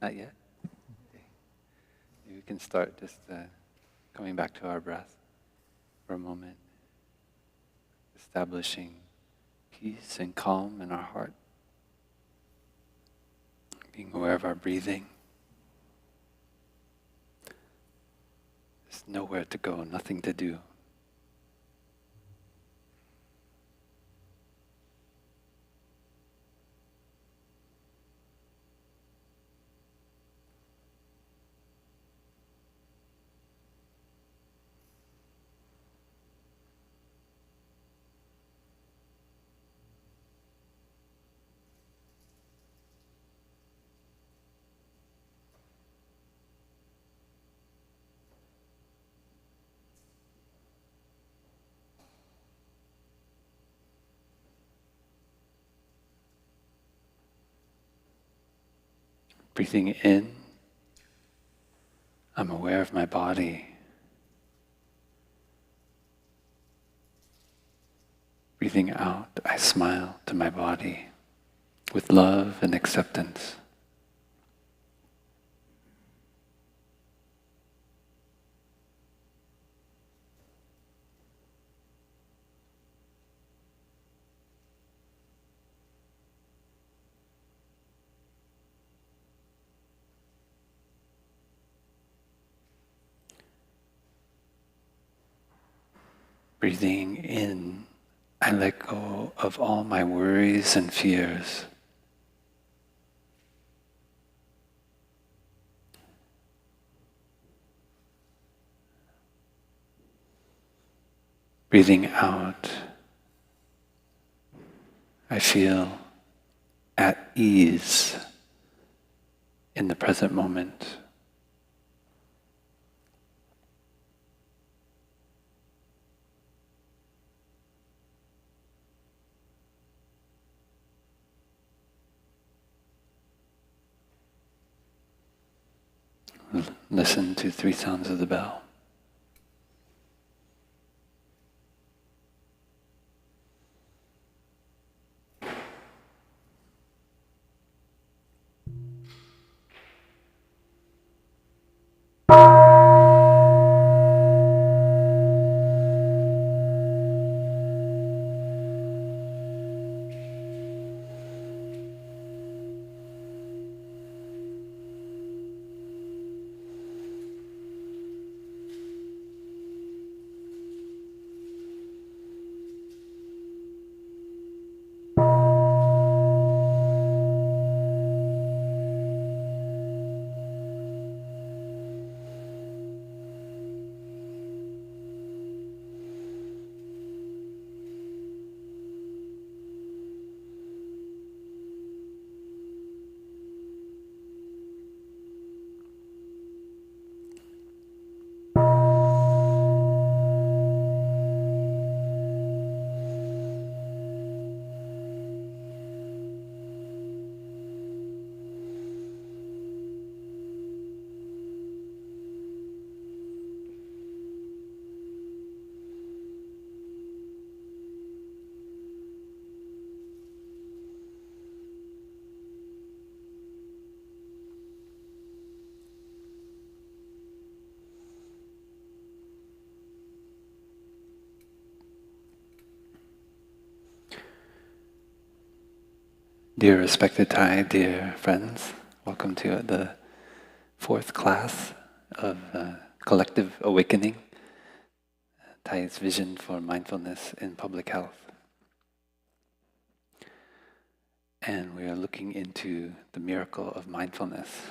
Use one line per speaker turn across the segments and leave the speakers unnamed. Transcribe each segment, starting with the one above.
Not yet? Okay. Maybe we can start just coming back to our breath for a moment, establishing peace and calm in our heart, being aware of our breathing. There's nowhere to go, nothing to do. Breathing in, I'm aware of my body. Breathing out, I smile to my body with love and acceptance. Breathing in, I let go of all my worries and fears. Breathing out, I feel at ease in the present moment. Listen to 3 sounds of the bell. Dear respected Thai, dear friends, welcome to the 4th class of Collective Awakening, Thai's vision for mindfulness in public health. And we are looking into the miracle of mindfulness.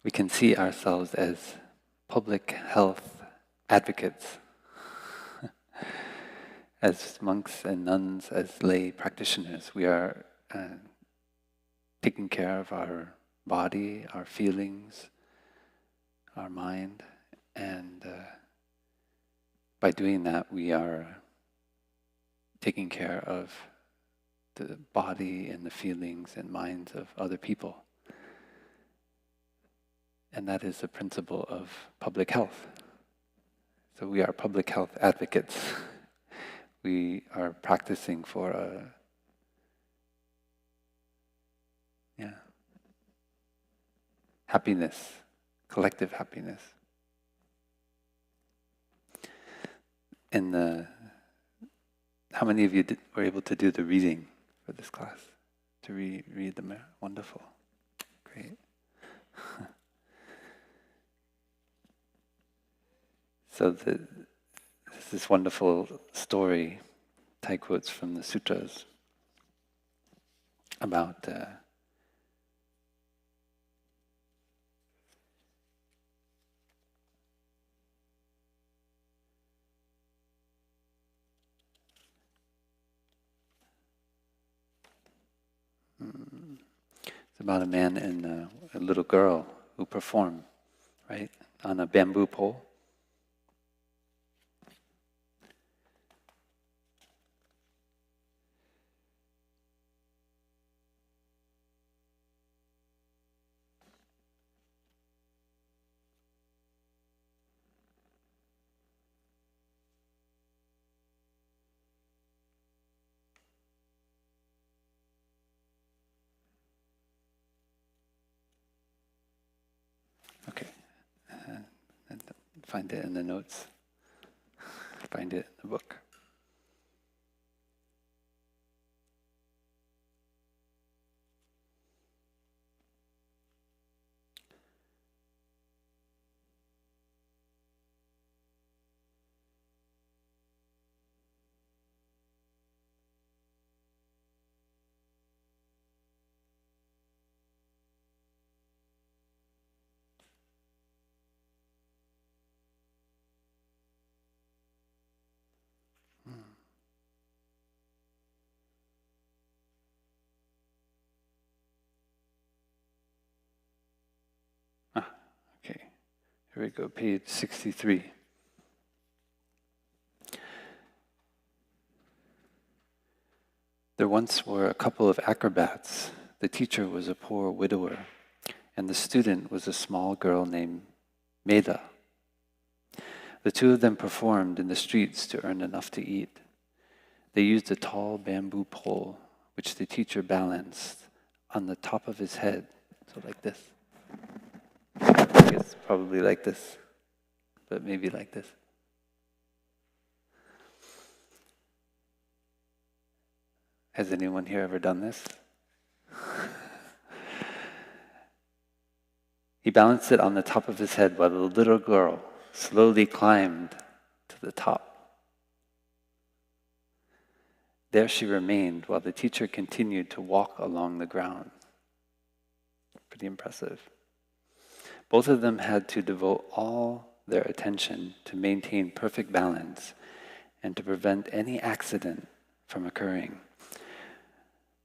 We can see ourselves as public health advocates, as monks and nuns, as lay practitioners. We are taking care of our body, our feelings, our mind, and by doing that we are taking care of the body and the feelings and minds of other people. And that is the principle of public health. So we are public health advocates. We are practicing for happiness, collective happiness. How many of you were able to do the reading for this class? To read the wonderful, great. So there's this wonderful story, Thai quotes from the sutras, about it's about a man and a little girl who perform, right, on a bamboo pole. Okay, and find it in the notes, find it in the book. Okay, here we go, page 63. There once were a couple of acrobats. The teacher was a poor widower, and the student was a small girl named Meda. The two of them performed in the streets to earn enough to eat. They used a tall bamboo pole, which the teacher balanced on the top of his head, so like this. I guess probably like this, but maybe like this. Has anyone here ever done this? He balanced it on the top of his head while the little girl slowly climbed to the top. There she remained while the teacher continued to walk along the ground. Pretty impressive. Both of them had to devote all their attention to maintain perfect balance and to prevent any accident from occurring.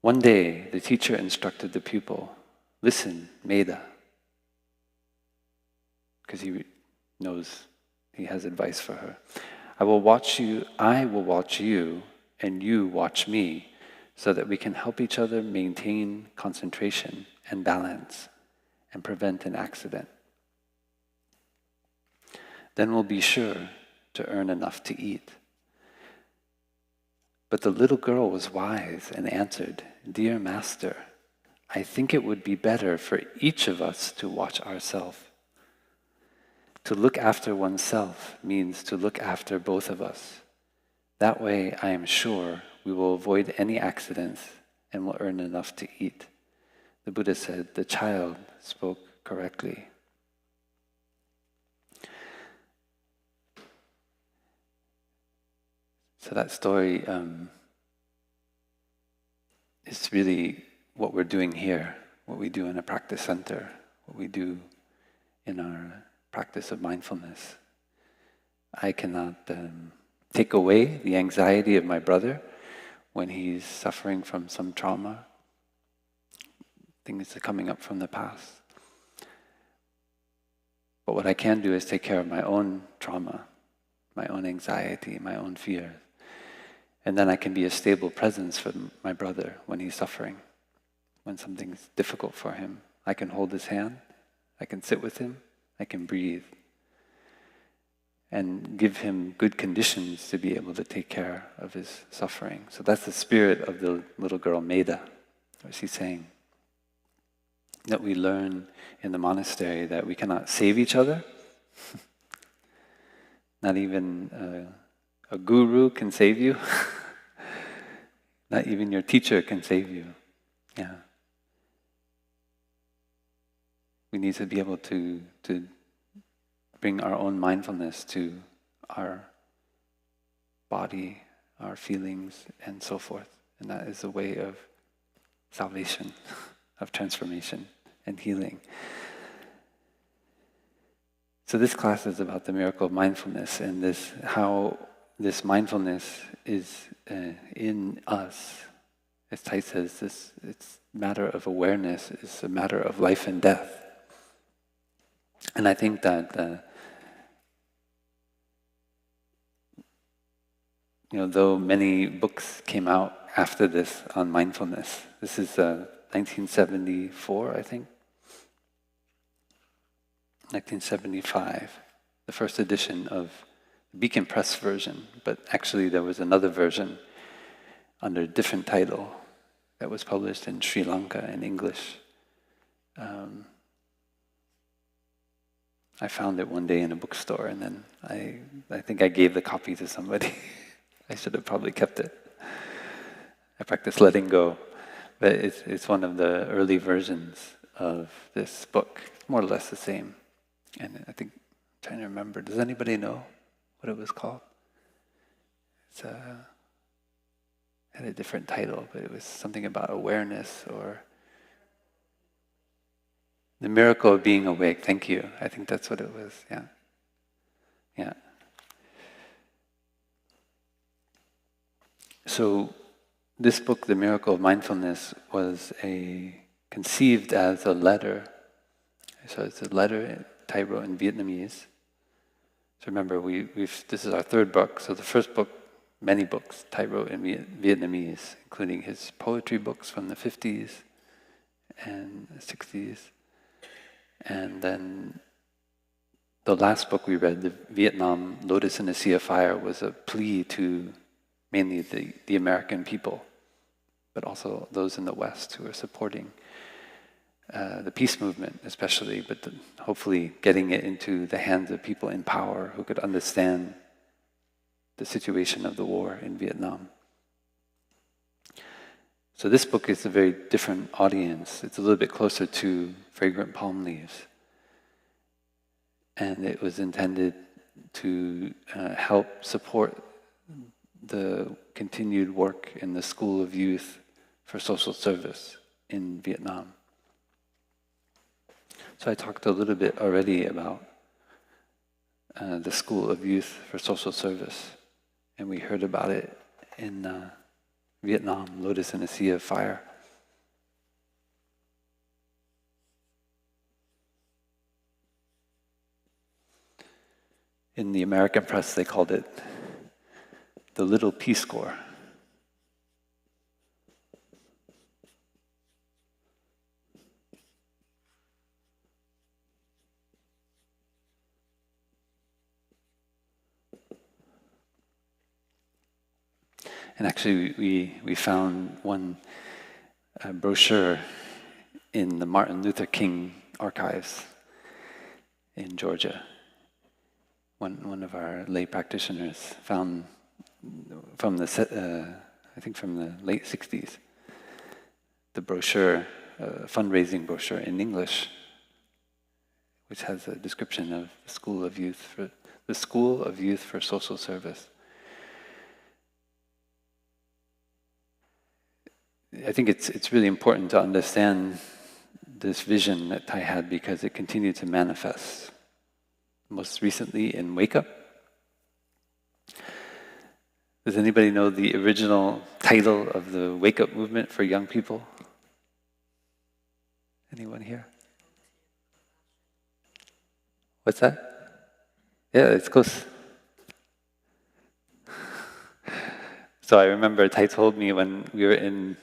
One day, the teacher instructed the pupil, "Listen, Meda," because he knows he has advice for her. I will watch you, and you watch me, so that we can help each other maintain concentration and balance and prevent an accident. Then we'll be sure to earn enough to eat. But the little girl was wise and answered, "Dear Master, I think it would be better for each of us to watch ourselves. To look after oneself means to look after both of us. That way, I am sure we will avoid any accidents and will earn enough to eat." The Buddha said, "The child spoke correctly." So that story is really what we're doing here, what we do in a practice center, what we do in our practice of mindfulness. I cannot take away the anxiety of my brother when he's suffering from some trauma, things that are coming up from the past. But what I can do is take care of my own trauma, my own anxiety, my own fear. And then I can be a stable presence for my brother when he's suffering, when something's difficult for him. I can hold his hand, I can sit with him, I can breathe, and give him good conditions to be able to take care of his suffering. So that's the spirit of the little girl Meda. What she's saying. that we learn in the monastery that we cannot save each other. Not even a guru can save you. Not even your teacher can save you. Yeah. We need to be able to bring our own mindfulness to our body, our feelings, and so forth. And that is a way of salvation, of transformation and healing. So this class is about the miracle of mindfulness and how this mindfulness is in us. As Thich says, it's matter of awareness, it's a matter of life and death. And I think that though many books came out after this on mindfulness, this is 1974, I think. 1975, the first edition of the Beacon Press version, but actually there was another version under a different title that was published in Sri Lanka in English. I found it one day in a bookstore, and then I think I gave the copy to somebody. I should have probably kept it. I practice letting go, but it's one of the early versions of this book, more or less the same. And I think, I'm trying to remember, does anybody know what it was called? It's had a different title, but it was something about awareness or the miracle of being awake. Thank you. I think that's what it was. Yeah. So this book, The Miracle of Mindfulness, was conceived as a letter. So it's a letter Thich wrote in Vietnamese. So remember, this is our third book. So the first book, many books, Thich wrote in Vietnamese, including his poetry books from the 50s and 60s. And then the last book we read, the Vietnam Lotus in a Sea of Fire, was a plea to mainly the American people, but also those in the West who are supporting the peace movement especially, but hopefully getting it into the hands of people in power who could understand the situation of the war in Vietnam. So this book is a very different audience. It's a little bit closer to Fragrant Palm Leaves. And it was intended to help support the continued work in the School of Youth for Social Service in Vietnam. So I talked a little bit already about the School of Youth for Social Service, and we heard about it in Vietnam, Lotus in a Sea of Fire. In the American press, they called it the Little Peace Corps. And actually, we found one brochure in the Martin Luther King archives in Georgia. One of our lay practitioners found from I think from the late 60s, the brochure, fundraising brochure in English, which has a description of the School of Youth for Social Service. I think it's really important to understand this vision that Thich had because it continued to manifest. Most recently in Wake Up. Does anybody know the original title of the Wake Up movement for young people? Anyone here? What's that? Yeah, it's close. So I remember Thich told me when we were in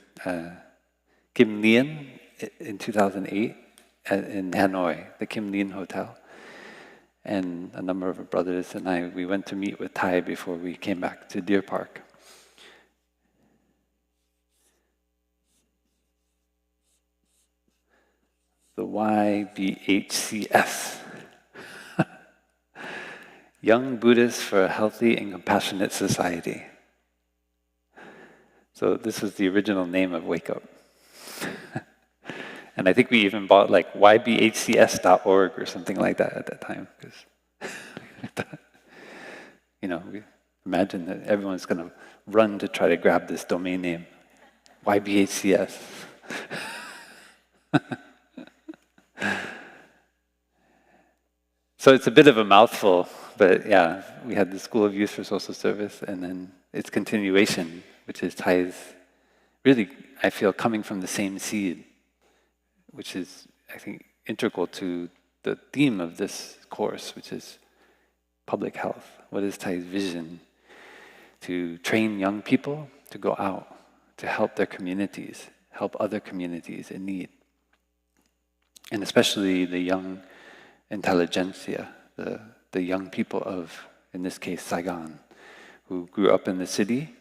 Kim Lien in 2008 in Hanoi, the Kim Lien Hotel. And a number of our brothers and we went to meet with Thich before we came back to Deer Park. the YBHCS. Young Buddhists for a Healthy and Compassionate Society. So this was the original name of Wake Up. And I think we even bought like ybhcs.org or something like that at that time. Because we imagine that everyone's going to run to try to grab this domain name. YBHCS. So it's a bit of a mouthful, but yeah, we had the School of Youth for Social Service, and then its continuation, which is Thai's, really, I feel, coming from the same seed, which is, I think, integral to the theme of this course, which is public health. What is Thai's vision? To train young people to go out, to help their communities, help other communities in need. And especially the young intelligentsia, the young people of, in this case, Saigon, who grew up in the city.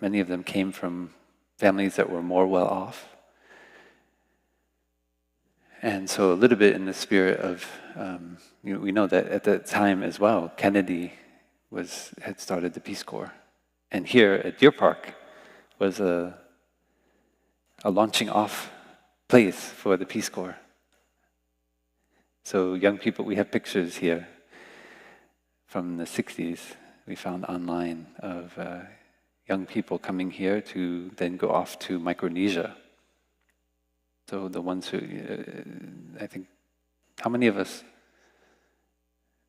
Many of them came from families that were more well off. And so a little bit in the spirit of, we know that at that time as well, Kennedy had started the Peace Corps. And here at Deer Park was a launching off place for the Peace Corps. So young people, we have pictures here from the 60s we found online of young people coming here to then go off to Micronesia. So the ones who, I think, how many of us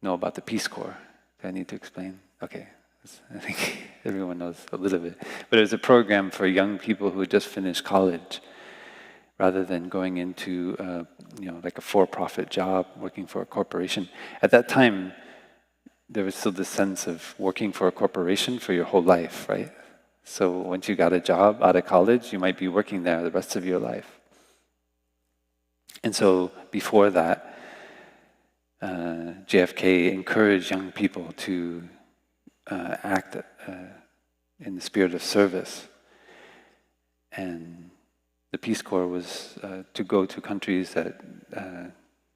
know about the Peace Corps? Do I need to explain? Okay, I think everyone knows a little bit. But it was a program for young people who had just finished college, rather than going into, like a for-profit job, working for a corporation. At that time, there was still this sense of working for a corporation for your whole life, right? So once you got a job out of college, you might be working there the rest of your life. And so before that, JFK encouraged young people to act in the spirit of service. And the Peace Corps was to go to countries that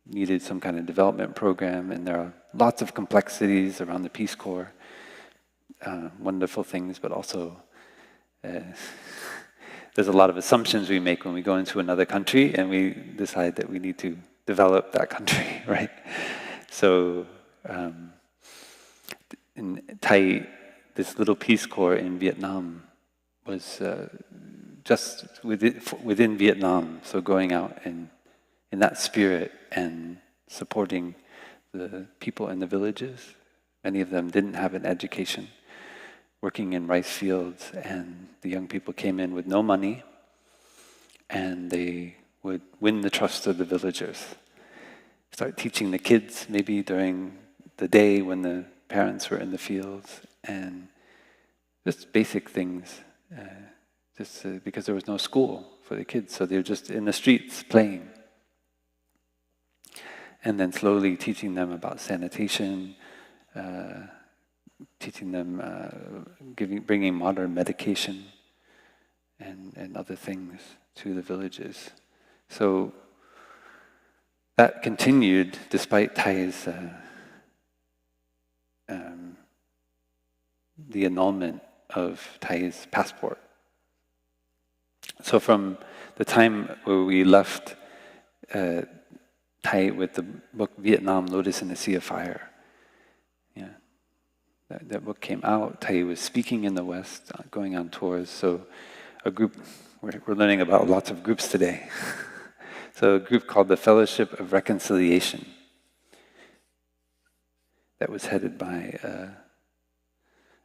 needed some kind of development program, and there are lots of complexities around the Peace Corps, wonderful things, but also there's a lot of assumptions we make when we go into another country and we decide that we need to develop that country, right? So in Thai, this little Peace Corps in Vietnam was just within Vietnam, so going out in that spirit and supporting the people in the villages. Many of them didn't have an education, working in rice fields, and the young people came in with no money, and they would win the trust of the villagers. Start teaching the kids maybe during the day when the parents were in the fields, and just basic things, because there was no school for the kids, so they were just in the streets playing. And then slowly teaching them about sanitation, teaching them, bringing modern medication and other things to the villages. So that continued despite Thai's the annulment of Thai's passport. So from the time where we left Thai with the book Vietnam, Lotus in the Sea of Fire, that book came out. Thai was speaking in the West, going on tours. So a group, we're learning about lots of groups today. So a group called the Fellowship of Reconciliation that was headed by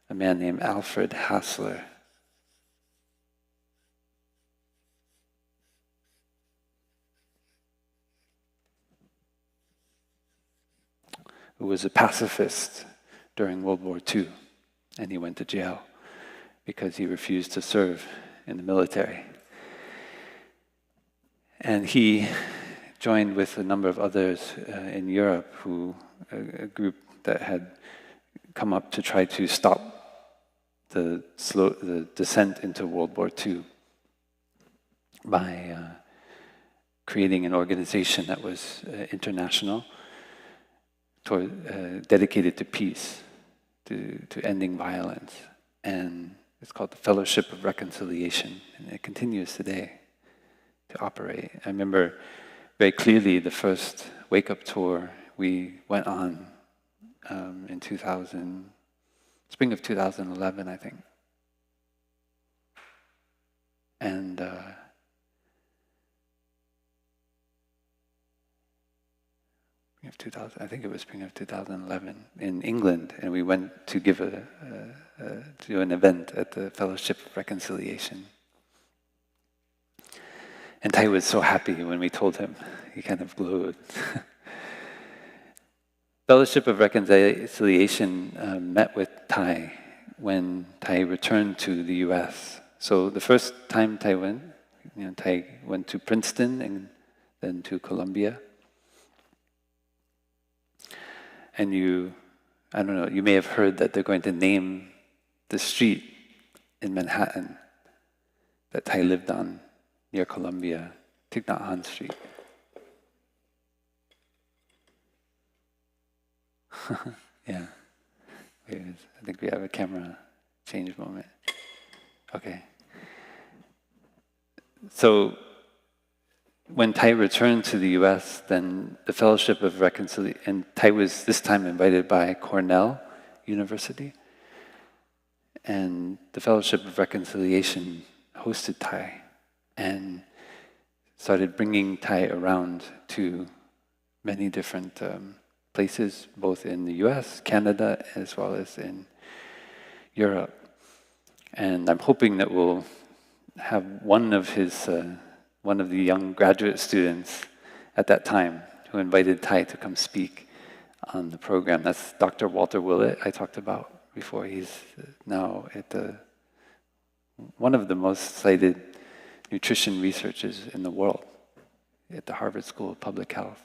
a man named Alfred Hassler. Who was a pacifist during World War II, and he went to jail because he refused to serve in the military. And he joined with a number of others in Europe, a group that had come up to try to stop the descent into World War II by creating an organization that was international, dedicated to peace, to ending violence. And it's called the Fellowship of Reconciliation, and it continues today to operate. I remember very clearly the first wake-up tour we went on in spring of 2011, I think. And I think it was spring of 2011 in England, and we went to give to an event at the Fellowship of Reconciliation. And Thich was so happy when we told him. He kind of glowed. Fellowship of Reconciliation met with Thich when Thich returned to the U.S. So the first time Thich went to Princeton and then to Columbia. And I don't know, you may have heard that they're going to name the street in Manhattan that Thich lived on near Columbia, Thich Nhat Hanh Street. Yeah. I think we have a camera change moment. Okay. So when Thich returned to the U.S., then the Fellowship of Reconciliation, and Thich was this time invited by Cornell University, and the Fellowship of Reconciliation hosted Thich and started bringing Thich around to many different places, both in the U.S., Canada, as well as in Europe. And I'm hoping that we'll have one of the young graduate students at that time who invited Thich to come speak on the program. That's Dr. Walter Willett I talked about before. He's now at one of the most cited nutrition researchers in the world at the Harvard School of Public Health.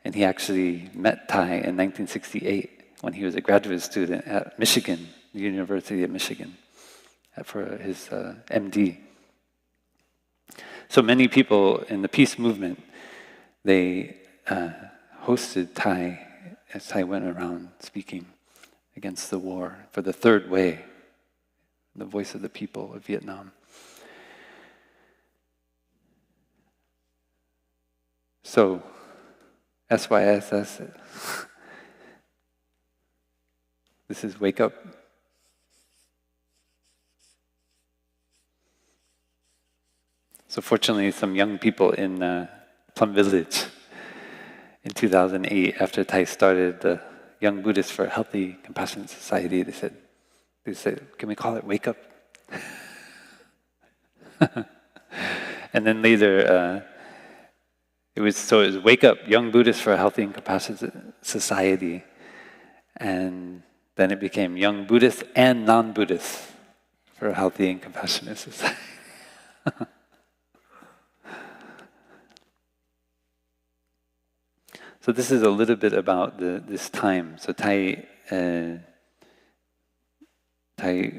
And he actually met Thich in 1968 when he was a graduate student at Michigan, the University of Michigan, for his MD. So many people in the peace movement, they hosted Thich as Thich went around speaking against the war for the third way, the voice of the people of Vietnam. So, SYSS, this is Wake Up. So fortunately, some young people in Plum Village in 2008, after Thich started the Young Buddhists for a Healthy, Compassionate Society, they said, can we call it Wake Up? And then later, it was Wake Up, Young Buddhists for a Healthy and Compassionate Society. And then it became Young Buddhists and Non-Buddhists for a Healthy and Compassionate Society. So this is a little bit about this time. So Thich,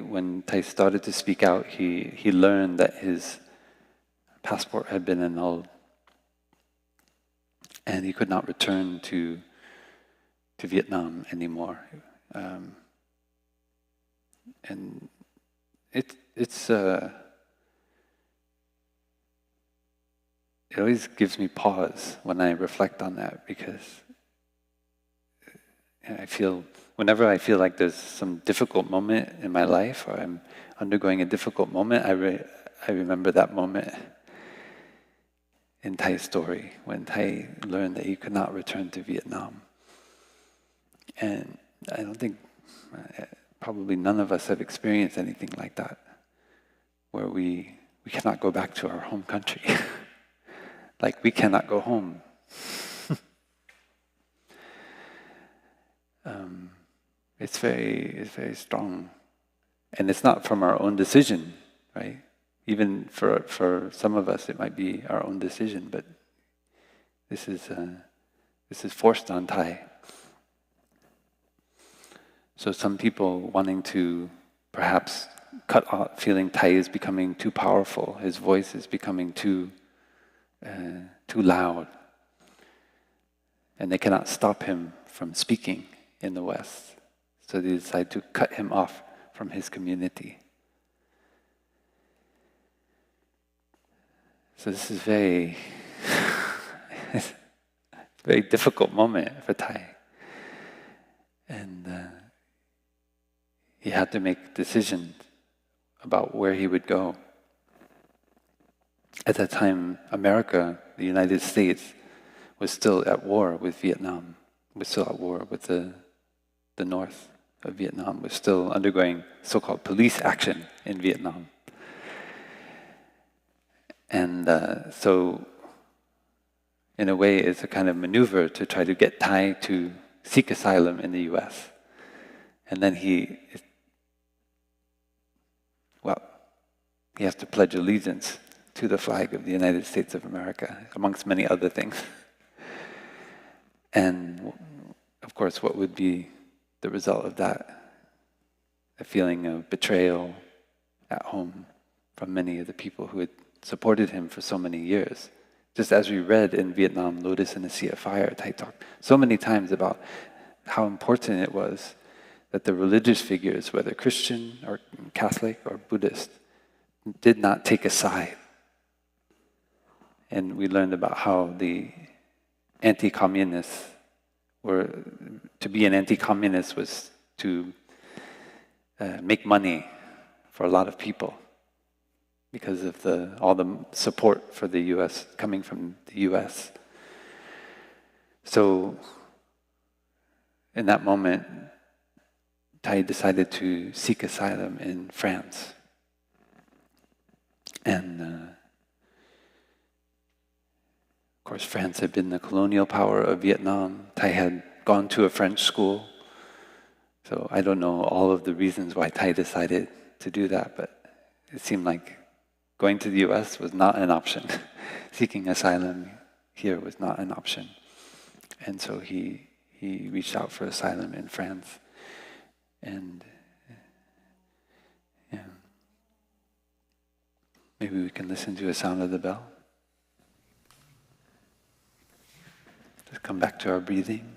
when Thich started to speak out, he learned that his passport had been annulled, and he could not return to Vietnam anymore. And it always gives me pause when I reflect on that, because whenever I feel like there's some difficult moment in my life, or I'm undergoing a difficult moment, I remember that moment in Thich's story, when Thich learned that he could not return to Vietnam. And I don't think, probably none of us have experienced anything like that, where we cannot go back to our home country. Like we cannot go home. It's very strong. And it's not from our own decision, right? Even for some of us, it might be our own decision, but this is forced on Thich. So some people wanting to perhaps cut off, feeling Thich is becoming too powerful, his voice is becoming too too loud, and they cannot stop him from speaking in the West. So they decide to cut him off from his community. So this is very very difficult moment for Thich. And he had to make decisions about where he would go. At that time, America, the United States, was still at war with Vietnam, was still at war with the north of Vietnam, was still undergoing so-called police action in Vietnam. And so, in a way, it's a kind of maneuver to try to get Thich to seek asylum in the US. And then he has to pledge allegiance to the flag of the United States of America, amongst many other things. And of course, what would be the result of that? A feeling of betrayal at home from many of the people who had supported him for so many years. Just as we read in Vietnam, Lotus in a Sea of Fire, Thich talked so many times about how important it was that the religious figures, whether Christian or Catholic or Buddhist, did not take a side. And we learned about how the anti-communists to be an anti-communist was to make money for a lot of people because of all the support for the US, coming from the US. So in that moment, Thich decided to seek asylum in France. And of course, France had been the colonial power of Vietnam. Thich had gone to a French school. So I don't know all of the reasons why Thich decided to do that, but it seemed like going to the US was not an option. Seeking asylum here was not an option. And so he reached out for asylum in France. And yeah. Maybe we can listen to a sound of the bell. Just come back to our breathing.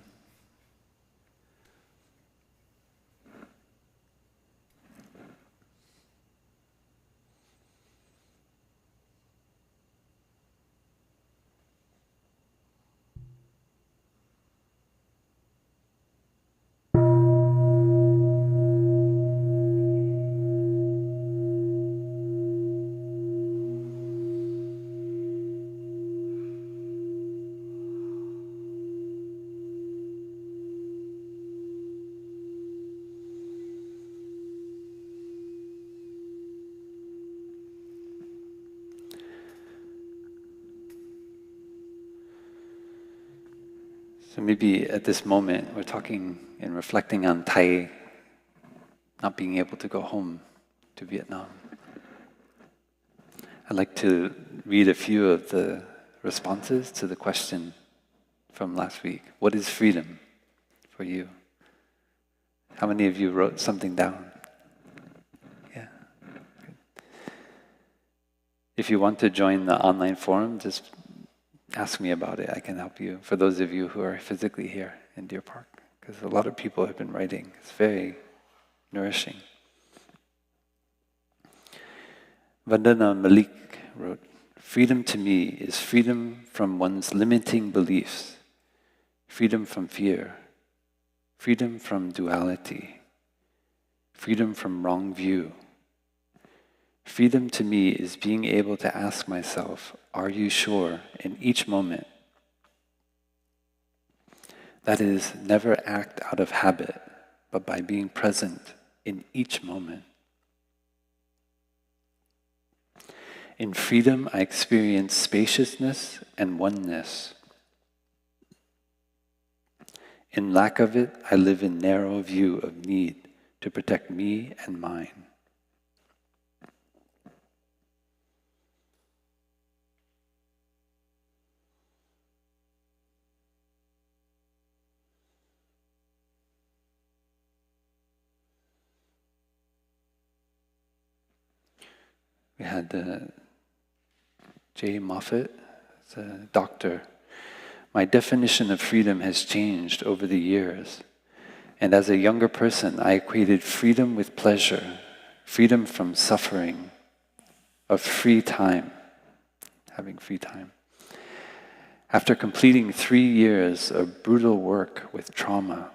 So maybe at this moment we're talking and reflecting on Thich not being able to go home to Vietnam. I'd like to read a few of the responses to the question from last week. What is freedom for you? How many of you wrote something down? Yeah. Good. If you want to join the online forum, just ask me about it. I can help you. For those of you who are physically here in Deer Park, because a lot of people have been writing. It's very nourishing. Vandana Malik wrote, "Freedom to me is freedom from one's limiting beliefs, freedom from fear, freedom from duality, freedom from wrong view. Freedom to me is being able to ask myself, are you sure, in each moment? That is, never act out of habit, but by being present in each moment. In freedom, I experience spaciousness and oneness. In lack of it, I live in narrow view of need to protect me and mine. We had Jay Moffat as a doctor, my definition of freedom has changed over the years. And as a younger person, I equated freedom with pleasure, freedom from suffering, of free time, having free time. After completing 3 years of brutal work with trauma,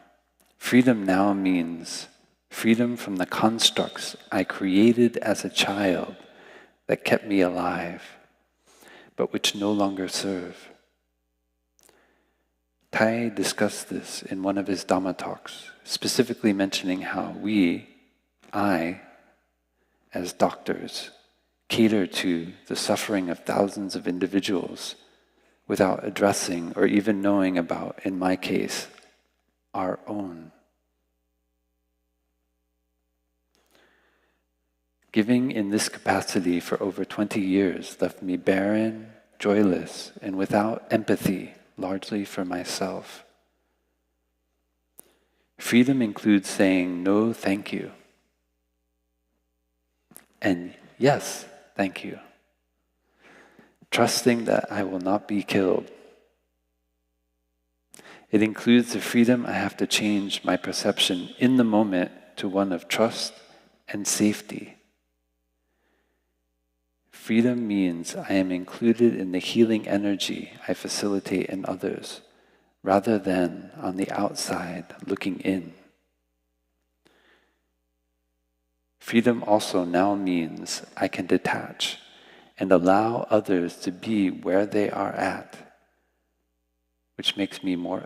freedom now means freedom from the constructs I created as a child that kept me alive, but which no longer serve. Thich discussed this in one of his Dhamma talks, specifically mentioning how I, as doctors, cater to the suffering of thousands of individuals without addressing or even knowing about, in my case, our own. Giving in this capacity for over 20 years left me barren, joyless, and without empathy, largely for myself. Freedom includes saying no, thank you, and yes, thank you. Trusting that I will not be killed. It includes the freedom I have to change my perception in the moment to one of trust and safety. Freedom means I am included in the healing energy I facilitate in others, rather than on the outside looking in. Freedom also now means I can detach and allow others to be where they are at, which makes me more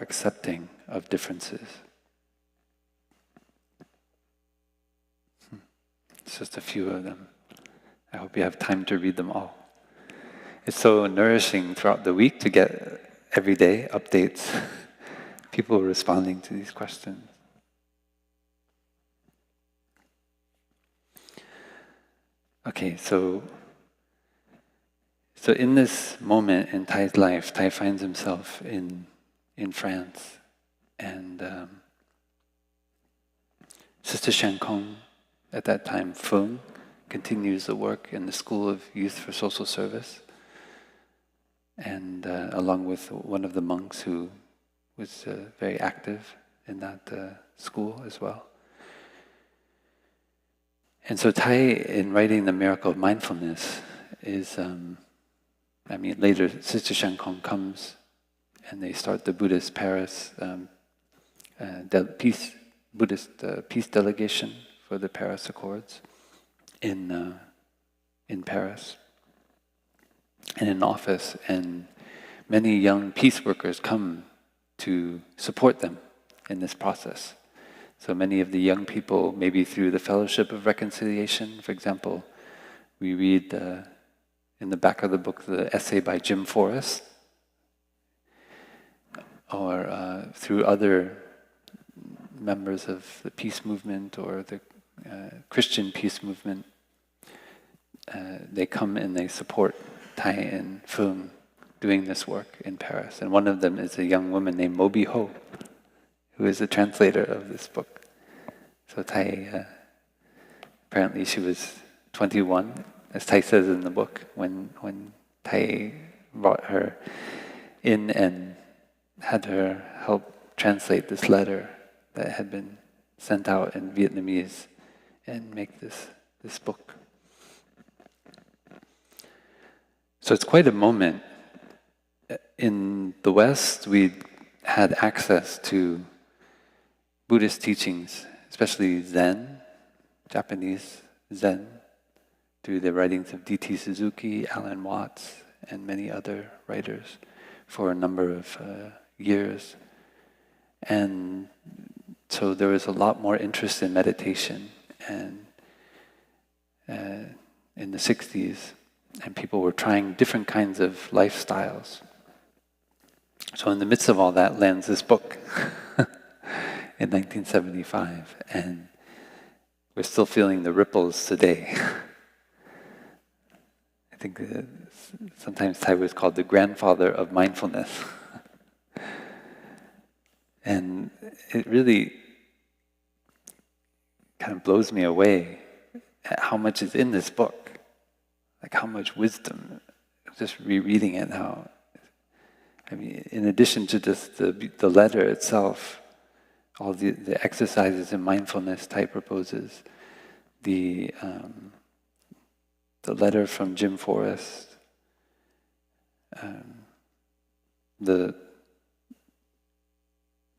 accepting of differences. It's just a few of them. I hope you have time to read them all. It's so nourishing throughout the week to get everyday updates, people responding to these questions. Okay, so in this moment in Thai's life, Thai finds himself in France, and Sister Shan Kong, at that time Fung, continues the work in the School of Youth for Social Service, and along with one of the monks who was very active in that school as well. And so Thai, in writing the Miracle of Mindfulness, is, later Sister Shan Kong comes and they start the Buddhist Paris, Buddhist peace delegation for the Paris Accords in Paris, and in office, and many young peace workers come to support them in this process. So many of the young people, maybe through the Fellowship of Reconciliation, for example, we read in the back of the book the essay by Jim Forrest, or through other members of the peace movement or the Christian peace movement. They come and they support Thai and Fung doing this work in Paris. And one of them is a young woman named Mobi Ho, who is the translator of this book. So Thai, apparently she was 21, as Thai says in the book, when Thai brought her in and had her help translate this letter that had been sent out in Vietnamese and make this book. So it's quite a moment. In the West, we had access to Buddhist teachings, especially Zen, Japanese Zen, through the writings of D.T. Suzuki, Alan Watts, and many other writers for a number of years. And so there was a lot more interest in meditation, and in the 60s, and people were trying different kinds of lifestyles. So in the midst of all that lands this book in 1975, and we're still feeling the ripples today. I think sometimes Thai was called the grandfather of mindfulness. And it really kind of blows me away at how much is in this book, like how much wisdom just rereading it now. I mean, in addition to just the letter itself, all the exercises in mindfulness type proposes, the letter from Jim Forrest, the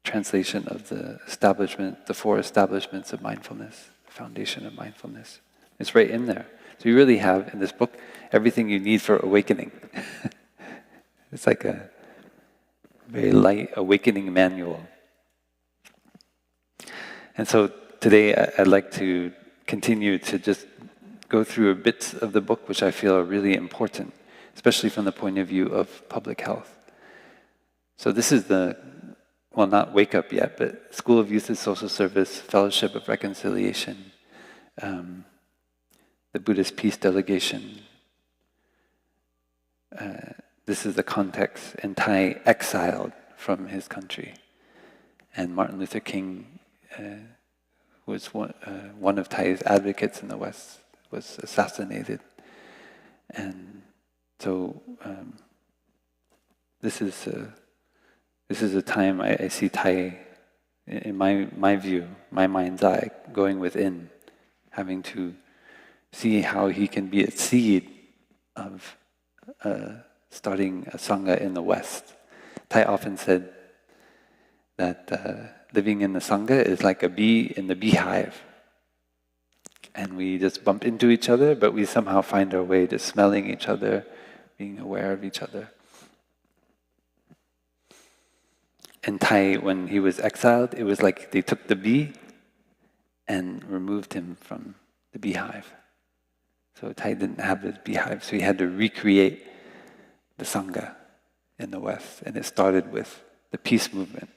translation of the four establishments of mindfulness, the foundation of mindfulness. It's right in there. So you really have, in this book, everything you need for awakening. It's like a very light awakening manual. And so today I'd like to continue to just go through bits of the book which I feel are really important, especially from the point of view of public health. So this is not Wake Up yet, but School of Youth and Social Service, Fellowship of Reconciliation, the Buddhist Peace Delegation. This is the context, and Thai exiled from his country. And Martin Luther King, who was one of Thai's advocates in the West, was assassinated. And so this is a time I see Thai, in my view, my mind's eye, going within, having to see how he can be a seed of starting a Sangha in the West. Thai often said that living in the Sangha is like a bee in the beehive. And we just bump into each other, but we somehow find our way to smelling each other, being aware of each other. In Thai, when he was exiled, it was like they took the bee and removed him from the beehive. So Thai didn't have his beehive, so he had to recreate the Sangha in the West. And it started with the peace movement.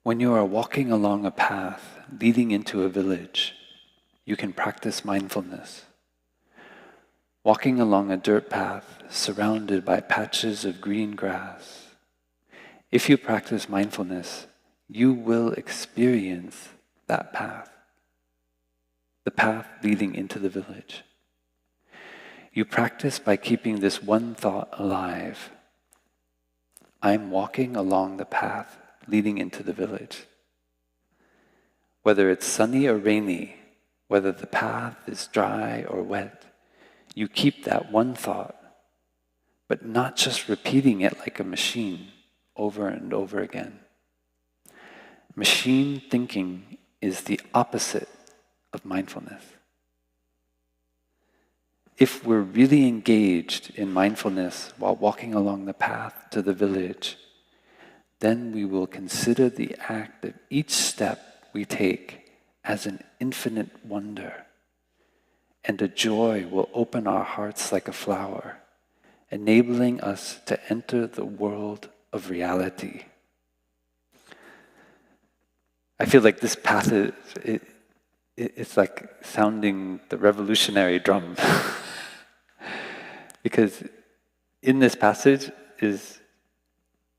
When you are walking along a path leading into a village, you can practice mindfulness. Walking along a dirt path surrounded by patches of green grass. If you practice mindfulness, you will experience that path, the path leading into the village. You practice by keeping this one thought alive. I'm walking along the path leading into the village. Whether it's sunny or rainy, whether the path is dry or wet, you keep that one thought, but not just repeating it like a machine over and over again. Machine thinking is the opposite of mindfulness. If we're really engaged in mindfulness while walking along the path to the village, then we will consider the act of each step we take as an infinite wonder. And a joy will open our hearts like a flower, enabling us to enter the world of reality. I feel like this passage, it's like sounding the revolutionary drum. Because in this passage is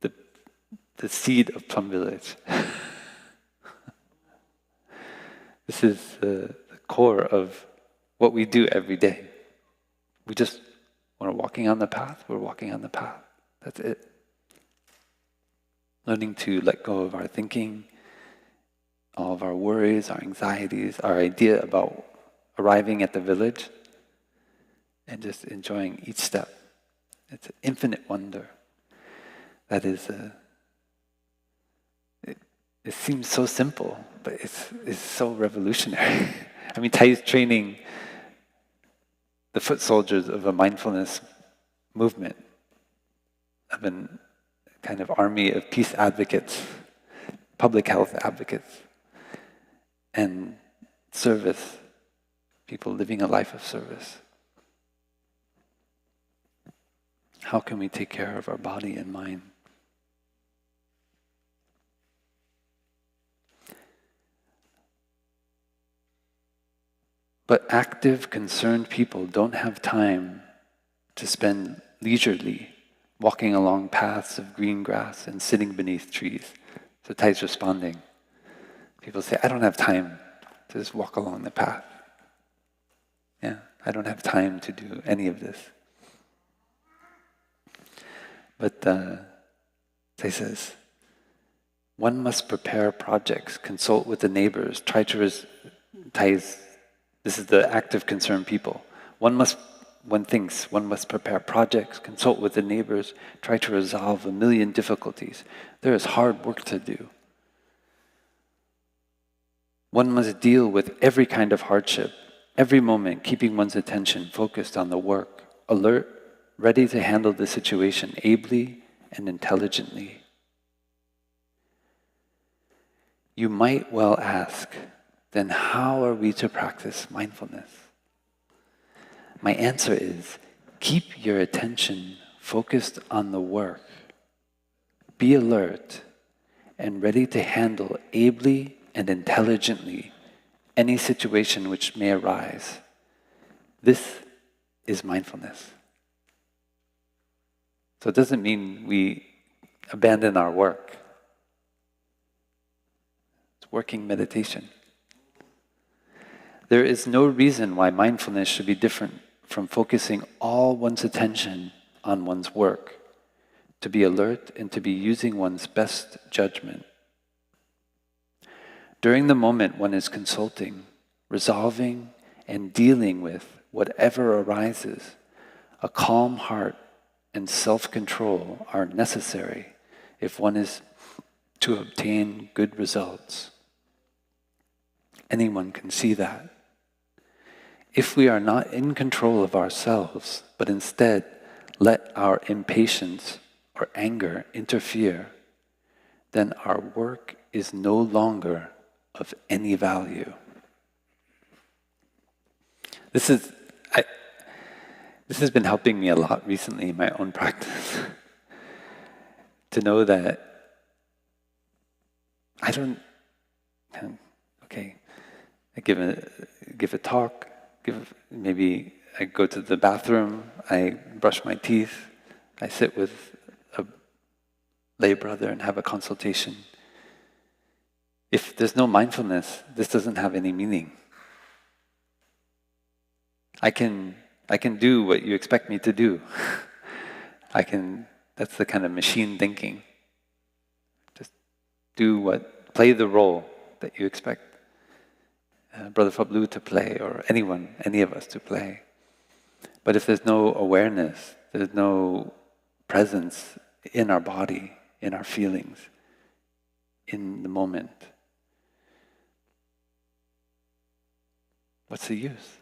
the seed of Plum Village. This is the core of what we do every day. When we're walking on the path, we're walking on the path. That's it. Learning to let go of our thinking, all of our worries, our anxieties, our idea about arriving at the village, and just enjoying each step. It's an infinite wonder. That is, it seems so simple, but it's so revolutionary. I mean, Thai is training the foot soldiers of a mindfulness movement, of a kind of army of peace advocates, public health advocates, and service, people living a life of service. How can we take care of our body and mind? But active, concerned people don't have time to spend leisurely walking along paths of green grass and sitting beneath trees. So Thai's responding. People say, I don't have time to just walk along the path. Yeah, I don't have time to do any of this. But Thich says, one must prepare projects, consult with the neighbors, try to this is the active concerned people. One must prepare projects, consult with the neighbors, try to resolve 1,000,000 difficulties. There is hard work to do. One must deal with every kind of hardship, every moment keeping one's attention focused on the work, alert, ready to handle the situation ably and intelligently. You might well ask, then how are we to practice mindfulness? My answer is, keep your attention focused on the work. Be alert and ready to handle ably and intelligently any situation which may arise. This is mindfulness. So it doesn't mean we abandon our work. It's working meditation. There is no reason why mindfulness should be different from focusing all one's attention on one's work, to be alert and to be using one's best judgment. During the moment one is consulting, resolving, and dealing with whatever arises, a calm heart and self-control are necessary if one is to obtain good results. Anyone can see that. If we are not in control of ourselves, but instead let our impatience or anger interfere, then our work is no longer of any value. This has been helping me a lot recently in my own practice. To know that I give a talk, maybe I go to the bathroom, I brush my teeth, I sit with a lay brother and have a consultation. If there's no mindfulness, this doesn't have any meaning. I can do what you expect me to do. That's the kind of machine thinking. Just play the role that you expect Brother Phap to play, or any of us to play. But if there's no awareness, there's no presence in our body, in our feelings, in the moment, what's the use?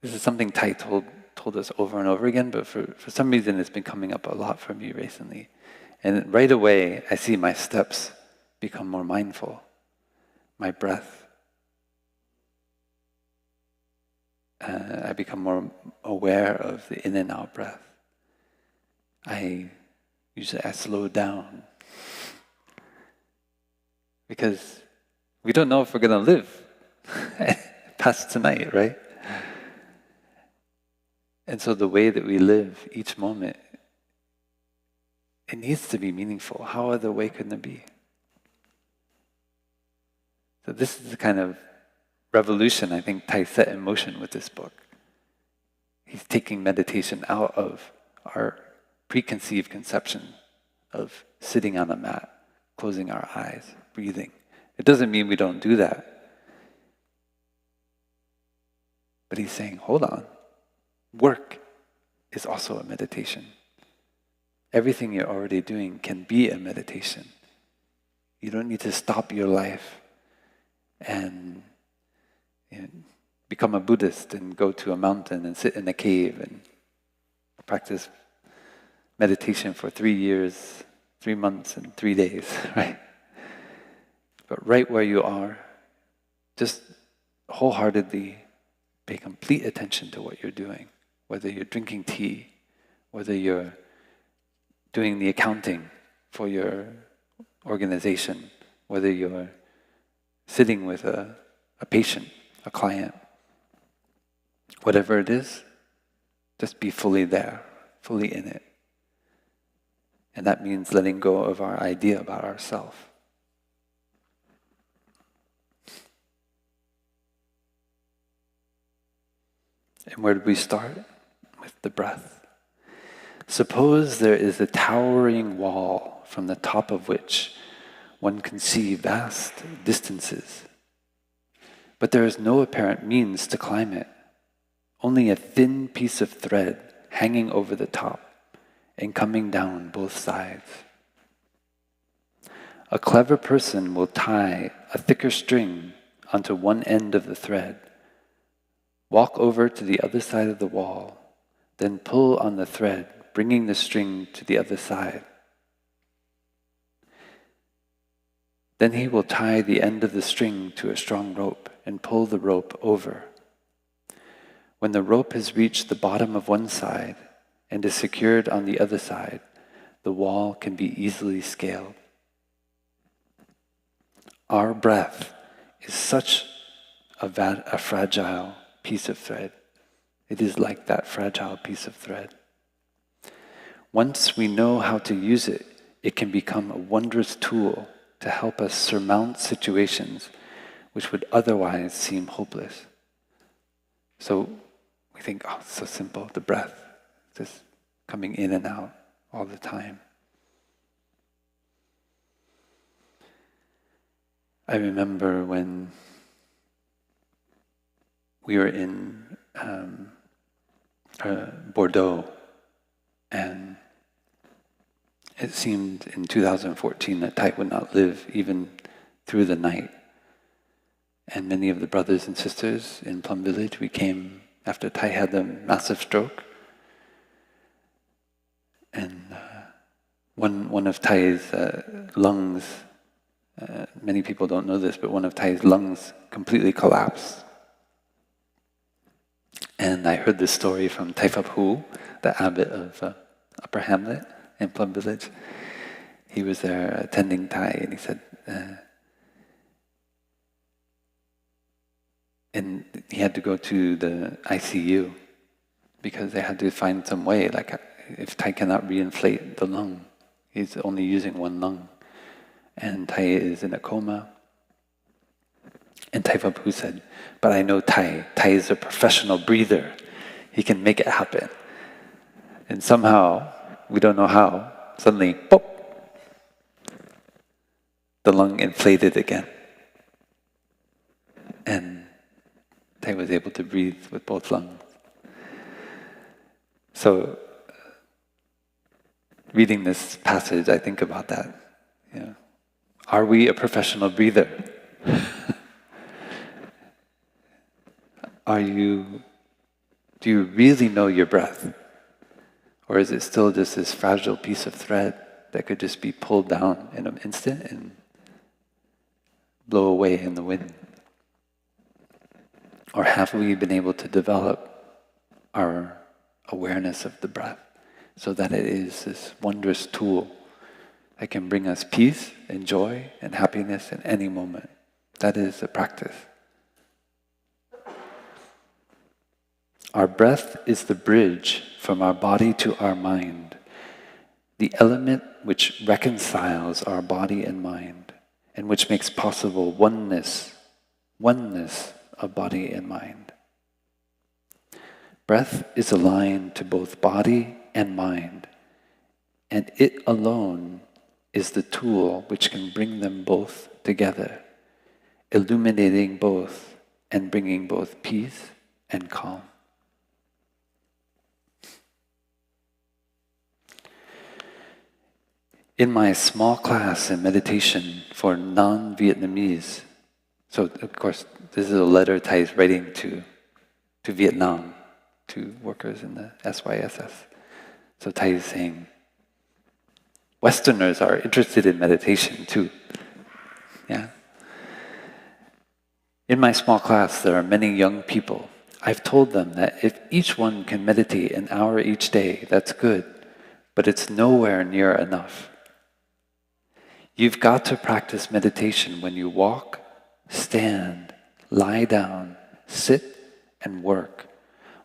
This is something Thich told us over and over again, but for some reason it's been coming up a lot for me recently. And right away I see my steps become more mindful, my breath. I become more aware of the in and out breath. I slow down. Because we don't know if we're going to live past tonight, right? And so the way that we live each moment, it needs to be meaningful. How other way can it be? So this is the kind of revolution I think Thich set in motion with this book. He's taking meditation out of our preconceived conception of sitting on a mat, closing our eyes, breathing. It doesn't mean we don't do that. But he's saying, hold on. Work is also a meditation. Everything you're already doing can be a meditation. You don't need to stop your life and become a Buddhist and go to a mountain and sit in a cave and practice meditation for 3 years, 3 months, and 3 days, right? But right where you are, just wholeheartedly pay complete attention to what you're doing. Whether you're drinking tea, whether you're doing the accounting for your organization, whether you're sitting with a patient, a client, whatever it is, just be fully there, fully in it. And that means letting go of our idea about ourselves. And where do we start? With the breath. Suppose there is a towering wall from the top of which one can see vast distances, but there is no apparent means to climb it, only a thin piece of thread hanging over the top and coming down both sides. A clever person will tie a thicker string onto one end of the thread, walk over to the other side of the wall, then pull on the thread, bringing the string to the other side. Then he will tie the end of the string to a strong rope and pull the rope over. When the rope has reached the bottom of one side and is secured on the other side, the wall can be easily scaled. Our breath is such a fragile piece of thread. It is like that fragile piece of thread. Once we know how to use it, it can become a wondrous tool to help us surmount situations which would otherwise seem hopeless. So we think, oh, it's so simple, the breath, just coming in and out all the time. I remember when we were in Bordeaux, and it seemed in 2014 that Thich would not live even through the night. And many of the brothers and sisters in Plum Village, we came after Thich had the massive stroke. And one of Thai's lungs, many people don't know this, but one of Thai's lungs completely collapsed. And I heard this story from Phap, the abbot of Upper Hamlet in Plum Village. He was there attending Thai, and he said, and he had to go to the ICU because they had to find some way, like if Thai cannot reinflate the lung, he's only using one lung. And Thai is in a coma. And Phap said, but I know Thai. Thai is a professional breather. He can make it happen. And somehow, we don't know how, suddenly, pop, the lung inflated again. And Thai was able to breathe with both lungs. So, reading this passage, I think about that. You know, are we a professional breather? Do you really know your breath? Or is it still just this fragile piece of thread that could just be pulled down in an instant and blow away in the wind? Or have we been able to develop our awareness of the breath so that it is this wondrous tool that can bring us peace and joy and happiness in any moment? That is the practice. Our breath is the bridge from our body to our mind, the element which reconciles our body and mind, and which makes possible oneness of body and mind. Breath is aligned to both body and mind, and it alone is the tool which can bring them both together, illuminating both and bringing both peace and calm. In my small class in meditation for non-Vietnamese, so of course this is a letter Thai is writing to Vietnam, to workers in the SYSS. So Thai is saying, Westerners are interested in meditation too. Yeah. In my small class, there are many young people. I've told them that if each one can meditate an hour each day, that's good, but it's nowhere near enough. You've got to practice meditation when you walk, stand, lie down, sit, and work,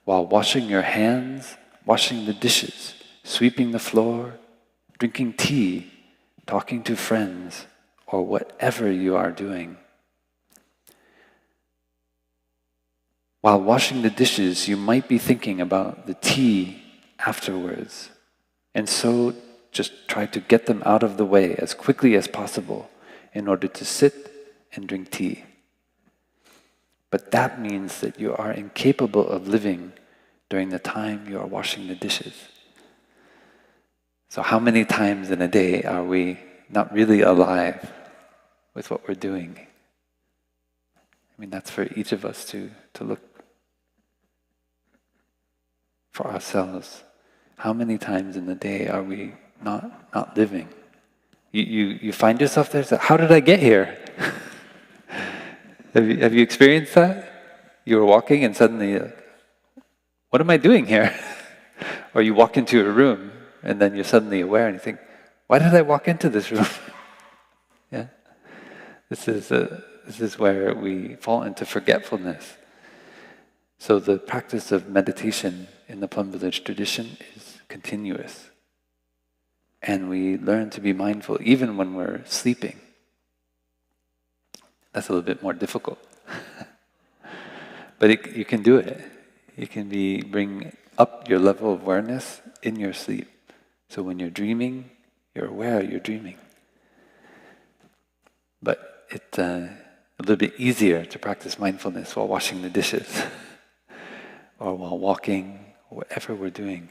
while washing your hands, washing the dishes, sweeping the floor, drinking tea, talking to friends, or whatever you are doing. while washing the dishes, you might be thinking about the tea afterwards. And so just try to get them out of the way as quickly as possible in order to sit and drink tea. But that means that you are incapable of living during the time you are washing the dishes. So how many times in a day are we not really alive with what we're doing? I mean, that's for each of us to look for ourselves. How many times in the day are we not living? You find yourself there, so how did I get here? Have you experienced that? You were walking and suddenly, what am I doing here? Or you walk into a room and then you're suddenly aware and you think, why did I walk into this room? Yeah, this is where we fall into forgetfulness. So the practice of meditation in the Plum Village tradition is continuous. And we learn to be mindful even when we're sleeping. That's a little bit more difficult. But you can do it. You can bring up your level of awareness in your sleep. So when you're dreaming, you're aware you're dreaming. But it's a little bit easier to practice mindfulness while washing the dishes or while walking, or whatever we're doing.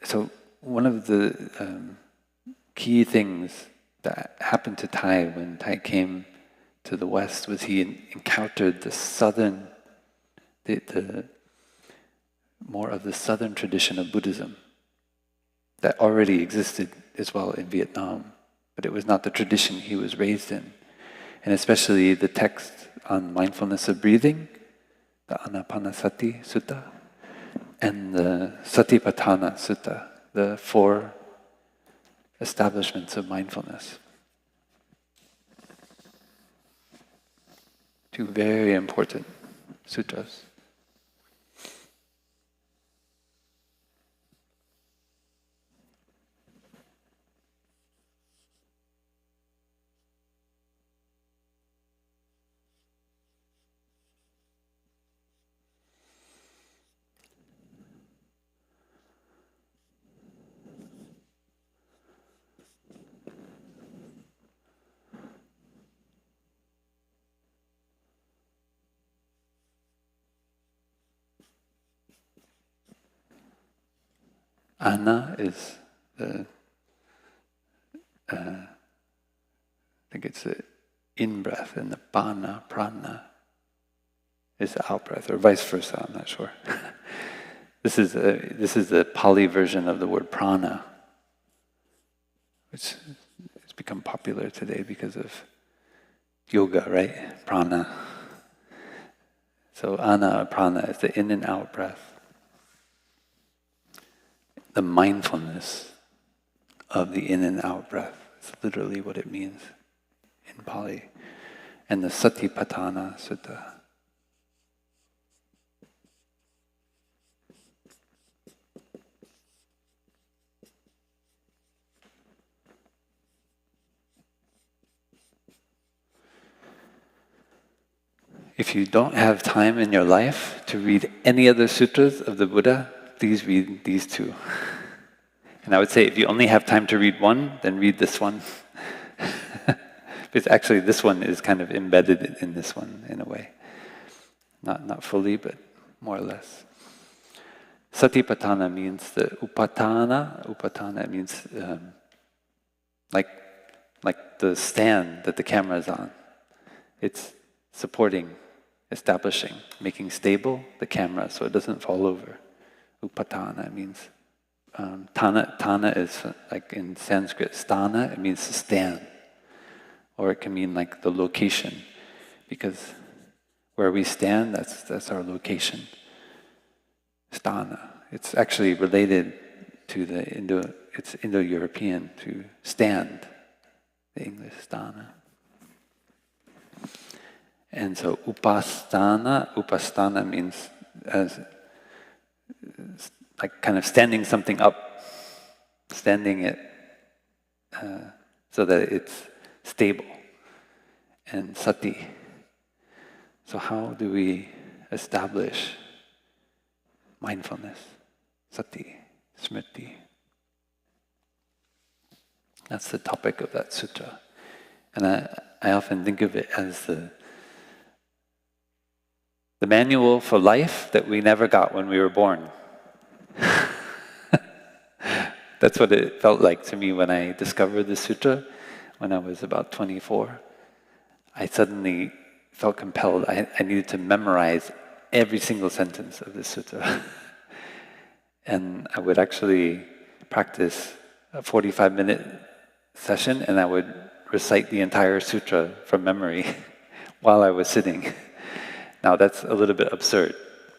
So one of the key things that happened to Thai when Thai came to the West was he encountered more of the southern tradition of Buddhism that already existed as well in Vietnam, but it was not the tradition he was raised in. And especially the text on mindfulness of breathing, the Anapanasati Sutta, and the Satipatthana Sutta, the 4 establishments of mindfulness. 2 very important sutras. Ana is I think it's the in-breath, and the prana is the out-breath, or vice versa, I'm not sure. This is the Pali version of the word prana, which has become popular today because of yoga, right? Prana. So ana or prana is the in and out breath. The mindfulness of the in and out breath is literally what it means in Pali. And the Satipatthana Sutta. If you don't have time in your life to read any other sutras of the Buddha, please read these 2. And I would say if you only have time to read one, then read this one. Because actually this one is kind of embedded in this one in a way. Not fully, but more or less. Satipatthana means the upatthana means like the stand that the camera is on. It's supporting, establishing, making stable the camera so it doesn't fall over. Upatthana means Tana is like in Sanskrit, sthana, it means to stand. Or it can mean like the location, because where we stand, that's our location. Sthana. It's actually related to it's Indo-European, to stand, the English sthana. And so upasthana means as like kind of standing something up, standing it so that it's stable. And sati So how do we establish mindfulness, sati, smriti? That's the topic of that sutta. And I often think of it as the manual for life that we never got when we were born. That's what it felt like to me when I discovered the sutta when I was about 24. I suddenly felt compelled. I needed to memorize every single sentence of this sutta. And I would actually practice a 45-minute session, and I would recite the entire sutra from memory while I was sitting. Now that's a little bit absurd,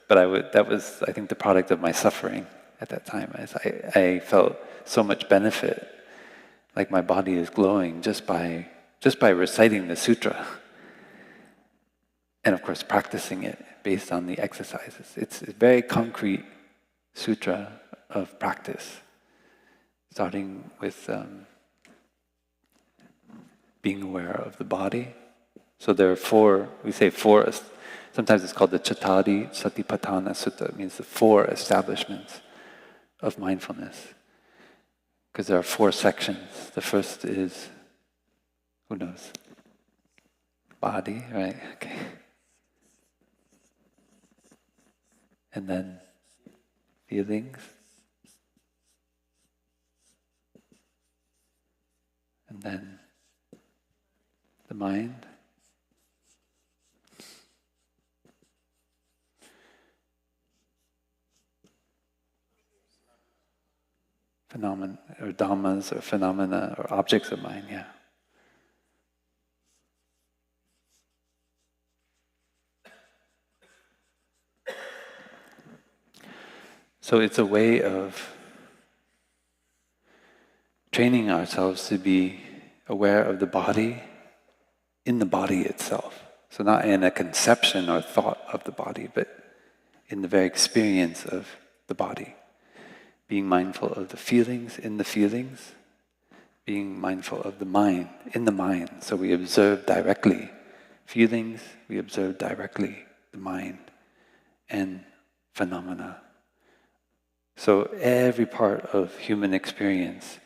but that was, I think, the product of my suffering at that time. I felt so much benefit, like my body is glowing just by reciting the sutra. And of course, practicing it based on the exercises. It's a very concrete sutra of practice, starting with being aware of the body. So there are four, sometimes it's called the Chattari Satipatthana Sutta. It means the 4 establishments of mindfulness. Because there are 4 sections. The first is, who knows? Body, right? Okay. And then feelings. And then the mind. Phenomena, or dhammas, or phenomena, or objects of mind, yeah. So it's a way of training ourselves to be aware of the body in the body itself. So not in a conception or thought of the body, but in the very experience of the body. Being mindful of the feelings in the feelings, being mindful of the mind in the mind. So we observe directly feelings, we observe directly the mind and phenomena. So every part of human experience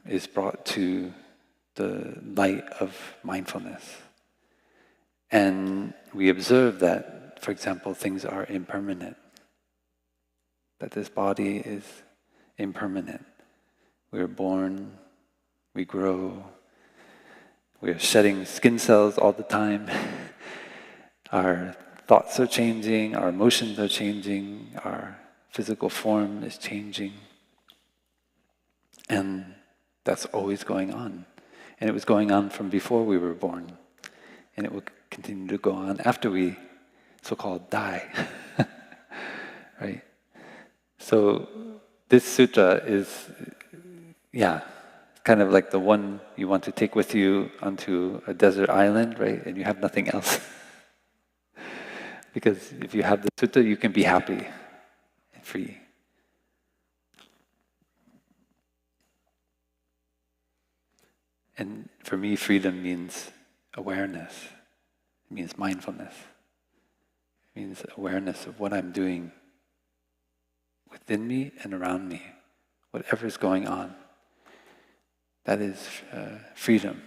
is brought to the light of mindfulness. And we observe that, for example, things are impermanent. That this body is impermanent. We're born, we grow, we're shedding skin cells all the time. Our thoughts are changing, our emotions are changing, our physical form is changing. And that's always going on. And it was going on from before we were born. And it will continue to go on after we so-called die. Right? So this sutta is, kind of like the one you want to take with you onto a desert island, right? And you have nothing else. Because if you have the sutta, you can be happy and free. And for me, freedom means awareness. It means mindfulness. It means awareness of what I'm doing within me and around me, whatever's going on. That is freedom.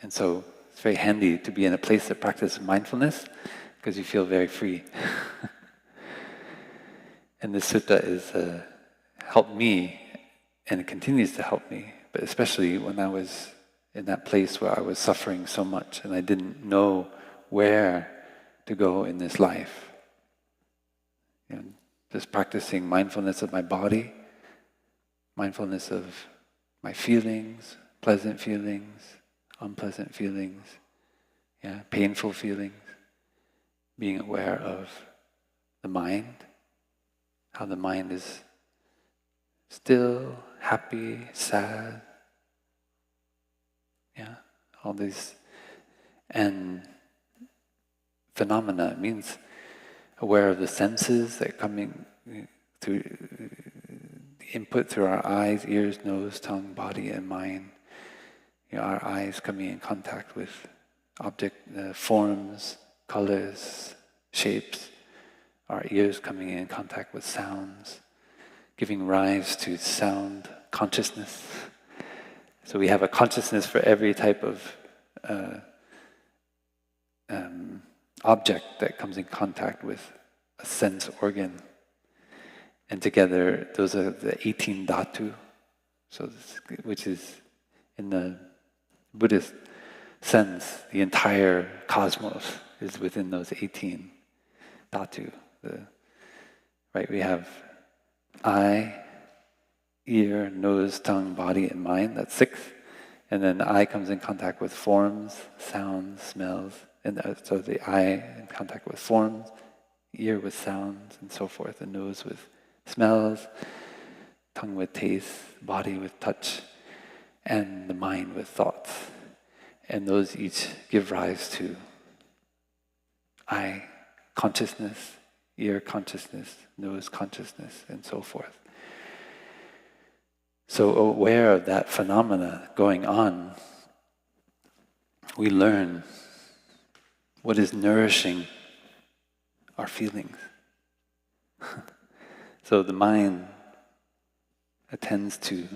And so it's very handy to be in a place that practices mindfulness because you feel very free. And this sutta is helped me, and it continues to help me, but especially when I was in that place where I was suffering so much and I didn't know where to go in this life. Just practicing mindfulness of my body, mindfulness of my feelings, pleasant feelings, unpleasant feelings, painful feelings, being aware of the mind, how the mind is still, happy, sad, all these, and phenomena. It means aware of the senses that are coming through the input through our eyes, ears, nose, tongue, body, and mind. Our eyes coming in contact with forms, colors, shapes, our ears coming in contact with sounds, giving rise to sound consciousness. So we have a consciousness for every type of object that comes in contact with a sense organ. And together, those are the 18 dhatu, which is in the Buddhist sense, the entire cosmos is within those 18 dhatu. Right, we have eye, ear, nose, tongue, body, and mind. That's 6. And then the eye comes in contact with forms, sounds, smells. And so the eye in contact with forms, ear with sounds, and so forth. The nose with smells, tongue with taste, body with touch, and the mind with thoughts. And those each give rise to eye consciousness, ear consciousness, nose consciousness, and so forth. So aware of that phenomena going on, we learn what is nourishing our feelings. So the mind attends to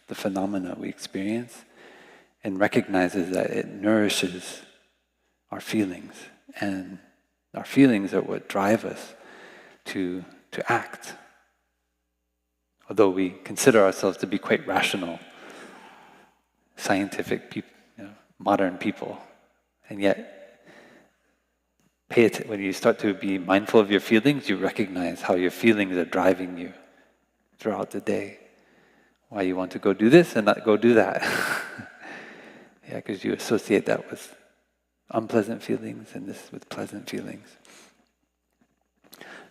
the phenomena we experience and recognizes that it nourishes our feelings. And our feelings are what drive us to act. Although we consider ourselves to be quite rational, scientific people, modern people, and yet when you start to be mindful of your feelings, you recognize how your feelings are driving you throughout the day. Why you want to go do this and not go do that. Yeah, because you associate that with unpleasant feelings and this with pleasant feelings.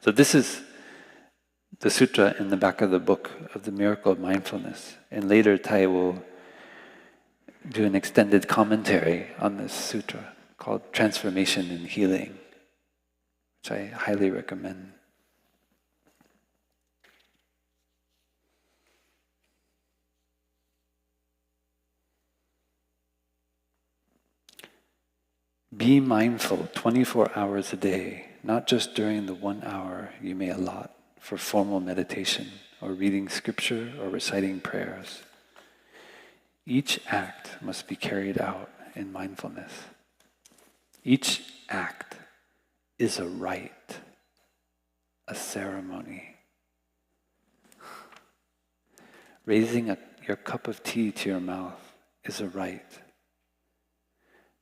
So this is the sutra in the back of the book of the Miracle of Mindfulness. And later Tai will do an extended commentary on this sutra called Transformation and Healing, which I highly recommend. Be mindful 24 hours a day, not just during the 1 hour you may allot for formal meditation or reading scripture or reciting prayers. Each act must be carried out in mindfulness. Each act is a rite, a ceremony. Raising your cup of tea to your mouth is a rite.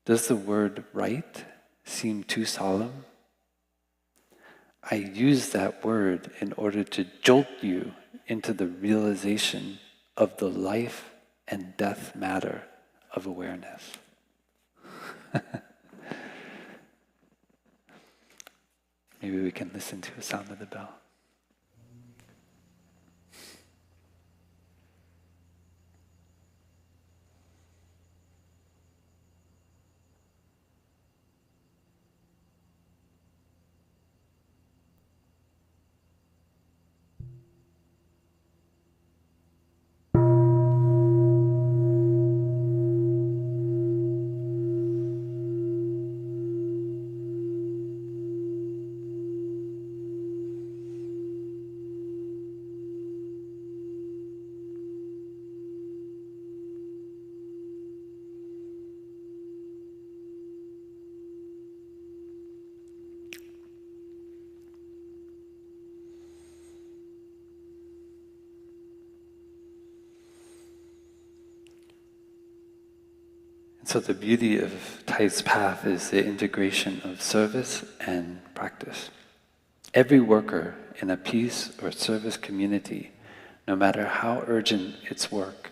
Does the word rite seem too solemn? I use that word in order to jolt you into the realization of the life and death matter of awareness. Maybe we can listen to the sound of the bell. So the beauty of Thai's path is the integration of service and practice. Every worker in a peace or service community, no matter how urgent its work,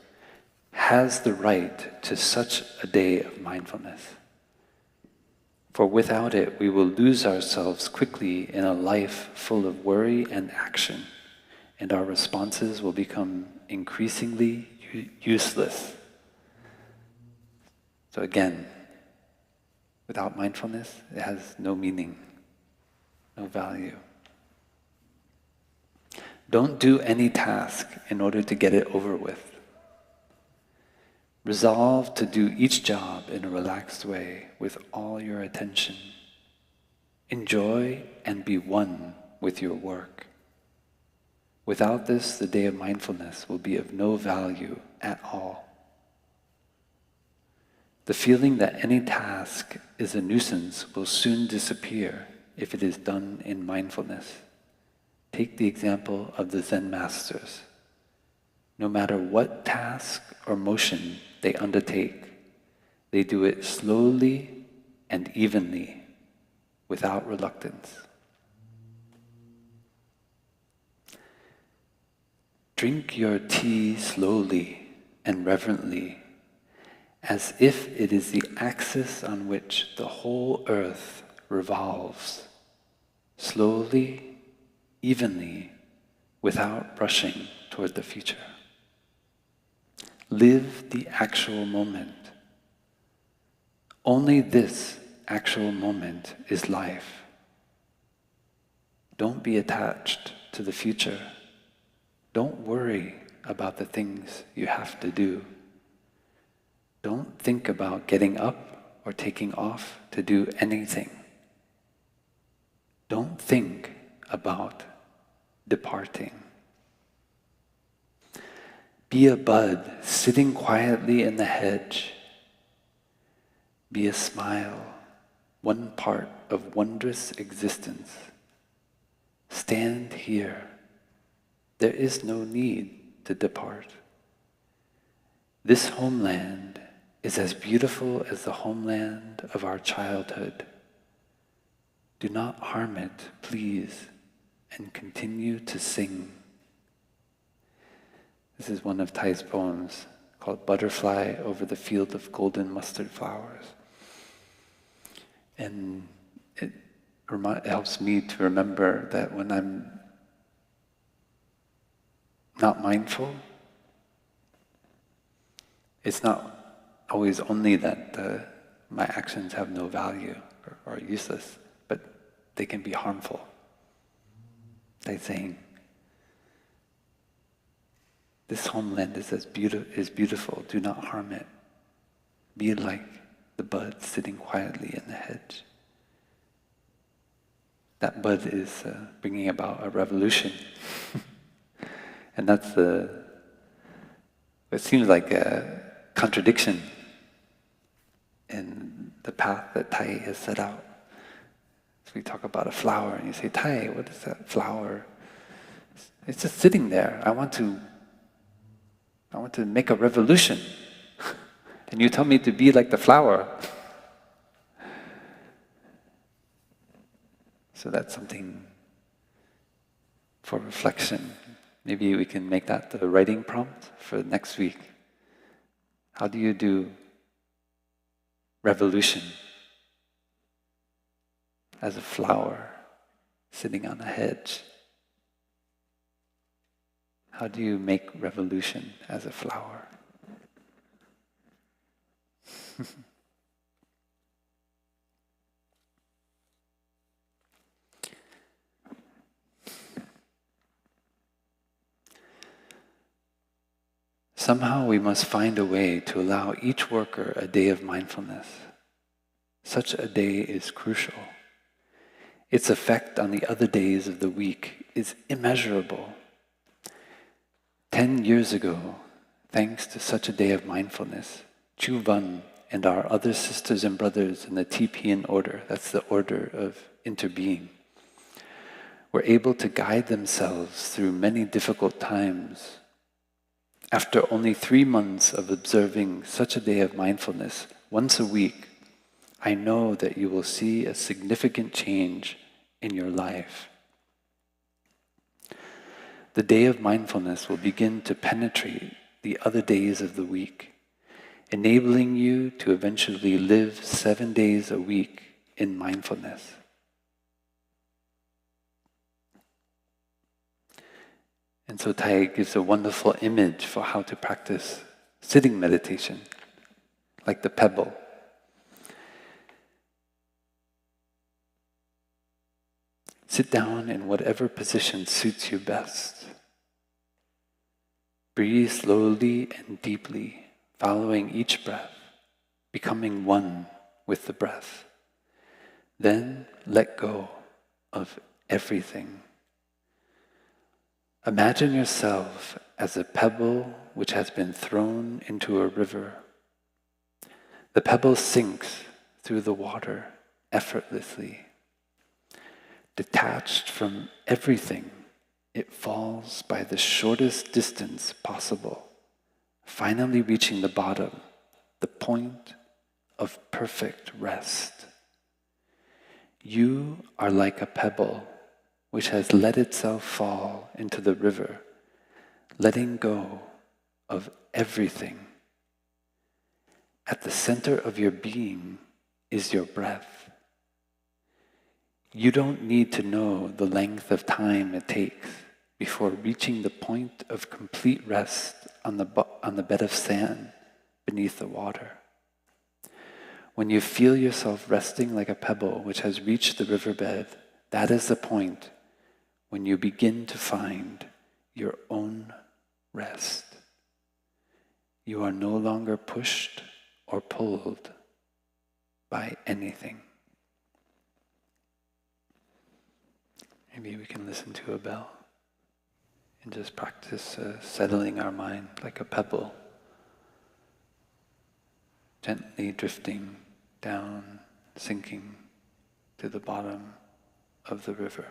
has the right to such a day of mindfulness. For without it, we will lose ourselves quickly in a life full of worry and action, and our responses will become increasingly useless. So again, without mindfulness, it has no meaning, no value. Don't do any task in order to get it over with. Resolve to do each job in a relaxed way with all your attention. Enjoy and be one with your work. Without this, the day of mindfulness will be of no value at all. The feeling that any task is a nuisance will soon disappear if it is done in mindfulness. Take the example of the Zen masters. No matter what task or motion they undertake, they do it slowly and evenly, without reluctance. Drink your tea slowly and reverently, as if it is the axis on which the whole earth revolves, slowly, evenly, without rushing toward the future. Live the actual moment. Only this actual moment is life. Don't be attached to the future. Don't worry about the things you have to do. Don't think about getting up or taking off to do anything. Don't think about departing. Be a bud sitting quietly in the hedge. Be a smile, one part of wondrous existence. Stand here. There is no need to depart. This homeland is as beautiful as the homeland of our childhood. Do not harm it, please, and continue to sing. This is one of Thai's poems called Butterfly Over the Field of Golden Mustard Flowers. And it helps me to remember that when I'm not mindful, it's not always only that my actions have no value or are useless, but they can be harmful. They're saying, this homeland is beautiful, do not harm it. Be like the bud sitting quietly in the hedge. That bud is bringing about a revolution. And that's it seems like a contradiction in the path that Thai has set out. So we talk about a flower and you say, Thai, what is that flower? It's just sitting there. I want to make a revolution. And you tell me to be like the flower. So that's something for reflection. Maybe we can make that the writing prompt for next week. How do you do revolution as a flower sitting on a hedge? How do you make revolution as a flower? Somehow we must find a way to allow each worker a day of mindfulness. Such a day is crucial. Its effect on the other days of the week is immeasurable. 10 years ago, thanks to such a day of mindfulness, Chu Van and our other sisters and brothers in the Tipian order, that's the order of interbeing, were able to guide themselves through many difficult times. After only 3 months of observing such a day of mindfulness once a week, I know that you will see a significant change in your life. The day of mindfulness will begin to penetrate the other days of the week, enabling you to eventually live 7 days a week in mindfulness. And so Thai gives a wonderful image for how to practice sitting meditation, like the pebble. Sit down in whatever position suits you best. Breathe slowly and deeply following each breath, becoming one with the breath. Then let go of everything. Imagine yourself as a pebble which has been thrown into a river. The pebble sinks through the water effortlessly. Detached from everything, it falls by the shortest distance possible, finally reaching the bottom, the point of perfect rest. You are like a pebble which has let itself fall into the river, letting go of everything. At the center of your being is your breath. You don't need to know the length of time it takes before reaching the point of complete rest on the bed of sand beneath the water. When you feel yourself resting like a pebble which has reached the riverbed, that is the point when you begin to find your own rest. You are no longer pushed or pulled by anything. Maybe we can listen to a bell and just practice settling our mind like a pebble, gently drifting down, sinking to the bottom of the river.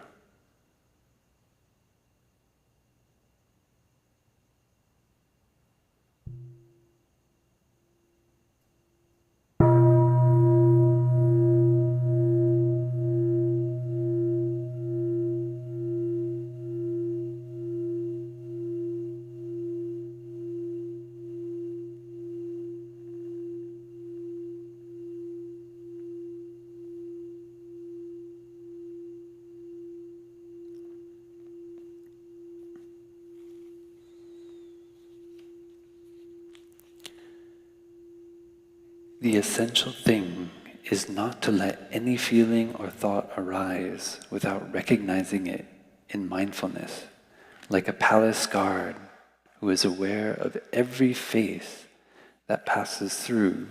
The essential thing is not to let any feeling or thought arise without recognizing it in mindfulness, like a palace guard who is aware of every face that passes through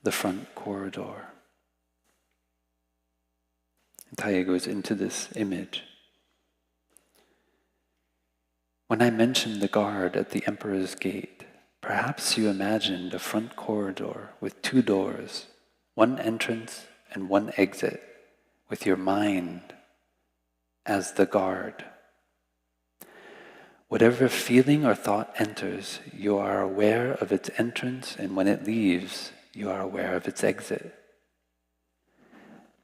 the front corridor. And Thaya goes into this image. When I mentioned the guard at the emperor's gate, perhaps you imagined a front corridor with two doors, one entrance and one exit, with your mind as the guard. Whatever feeling or thought enters, you are aware of its entrance, and when it leaves, you are aware of its exit.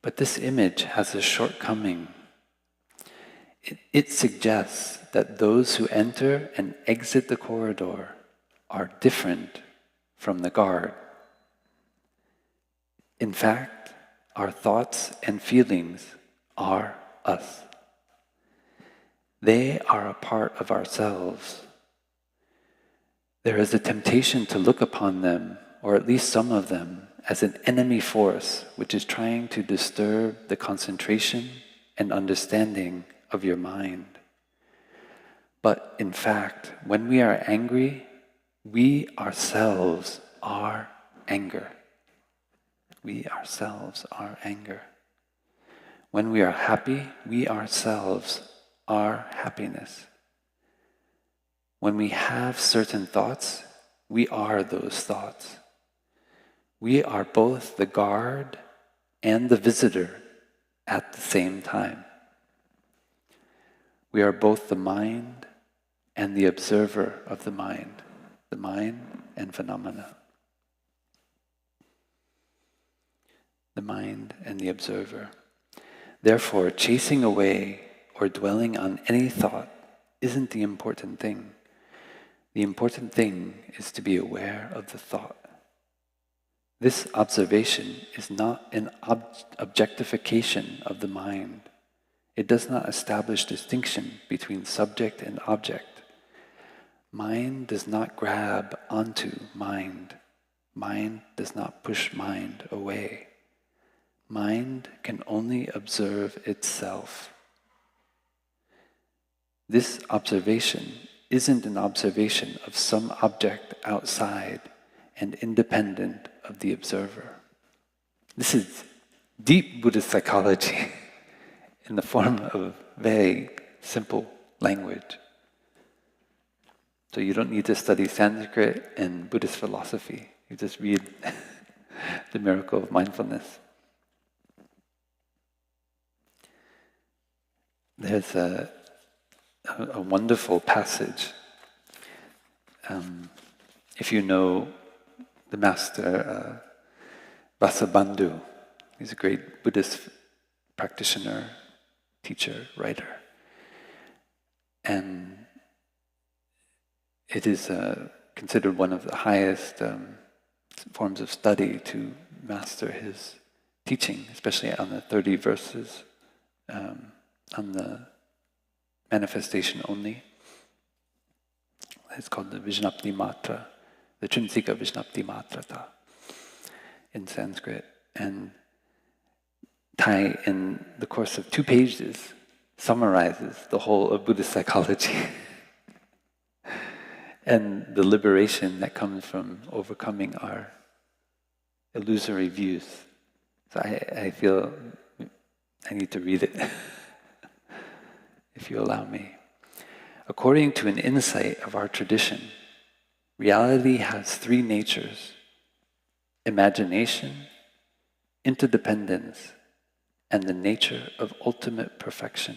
But this image has a shortcoming. It suggests that those who enter and exit the corridor are different from the guard. In fact, our thoughts and feelings are us. They are a part of ourselves. There is a temptation to look upon them, or at least some of them, as an enemy force which is trying to disturb the concentration and understanding of your mind. But in fact, when we are angry, we ourselves are anger. We ourselves are anger. When we are happy, we ourselves are happiness. When we have certain thoughts, we are those thoughts. We are both the guard and the visitor at the same time. We are both the mind and the observer of the mind and phenomena. The mind and the observer. Therefore, chasing away or dwelling on any thought isn't the important thing. The important thing is to be aware of the thought. This observation is not an objectification of the mind. It does not establish distinction between subject and object. Mind does not grab onto mind. Mind does not push mind away. Mind can only observe itself. This observation isn't an observation of some object outside. and independent of the observer. This is deep Buddhist psychology in the form of very simple language. So you don't need to study Sanskrit and Buddhist philosophy. You just read the Miracle of Mindfulness. There's a wonderful passage. If you know the master Vasubandhu, he's a great Buddhist practitioner, teacher, writer. And it is considered one of the highest forms of study to master his teaching, especially on the 30 verses, on the manifestation only. It's called the Vijnapti Matra, the Trinsika Vijnapti Matrata in Sanskrit. And Thai, in the course of 2 pages, summarizes the whole of Buddhist psychology and the liberation that comes from overcoming our illusory views. So I feel I need to read it, if you allow me. According to an insight of our tradition, reality has 3 natures: imagination, interdependence, and the nature of ultimate perfection.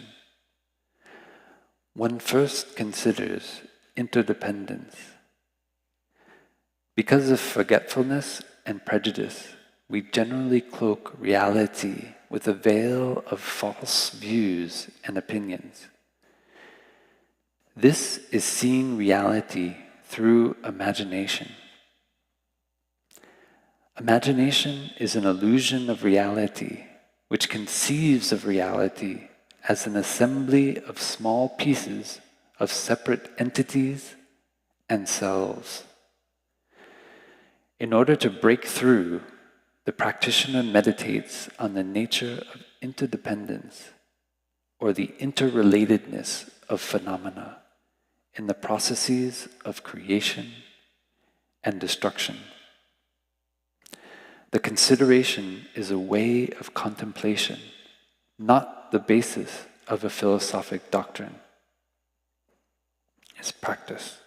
One first considers interdependence. Because of forgetfulness and prejudice, we generally cloak reality with a veil of false views and opinions. This is seeing reality through imagination. Imagination is an illusion of reality which conceives of reality as an assembly of small pieces of separate entities and selves. In order to break through, the practitioner meditates on the nature of interdependence, or the interrelatedness of phenomena in the processes of creation and destruction. The consideration is a way of contemplation, not the basis of a philosophic doctrine. It's practice.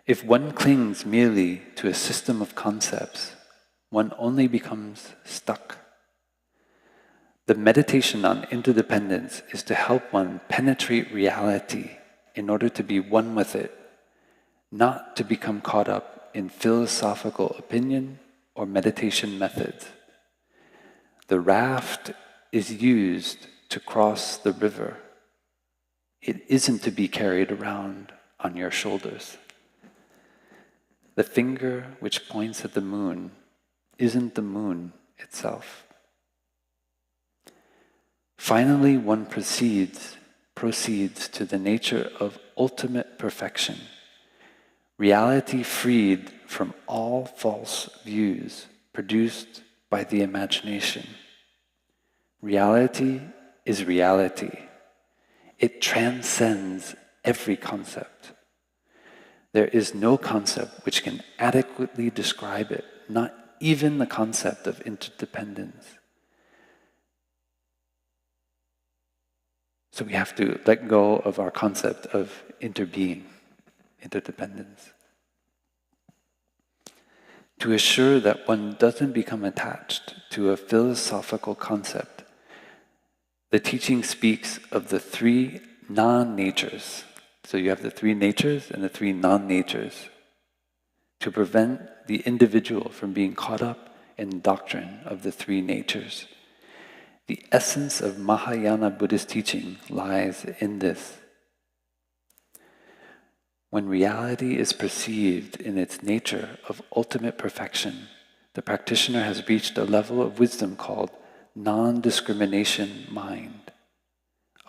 If one clings merely to a system of concepts, one only becomes stuck. The meditation on interdependence is to help one penetrate reality in order to be one with it, not to become caught up in philosophical opinion or meditation methods. The raft is used to cross the river. It isn't to be carried around on your shoulders. The finger which points at the moon isn't the moon itself. Finally, one proceeds to the nature of ultimate perfection, reality freed from all false views produced by the imagination. Reality is reality. It transcends every concept. There is no concept which can adequately describe it, not even the concept of interdependence. So we have to let go of our concept of interbeing, interdependence. To assure that one doesn't become attached to a philosophical concept, the teaching speaks of the 3 non-natures. So you have the 3 natures and the 3 non-natures, to prevent the individual from being caught up in the doctrine of the 3 natures. The essence of Mahayana Buddhist teaching lies in this. When reality is perceived in its nature of ultimate perfection, the practitioner has reached a level of wisdom called non-discrimination mind,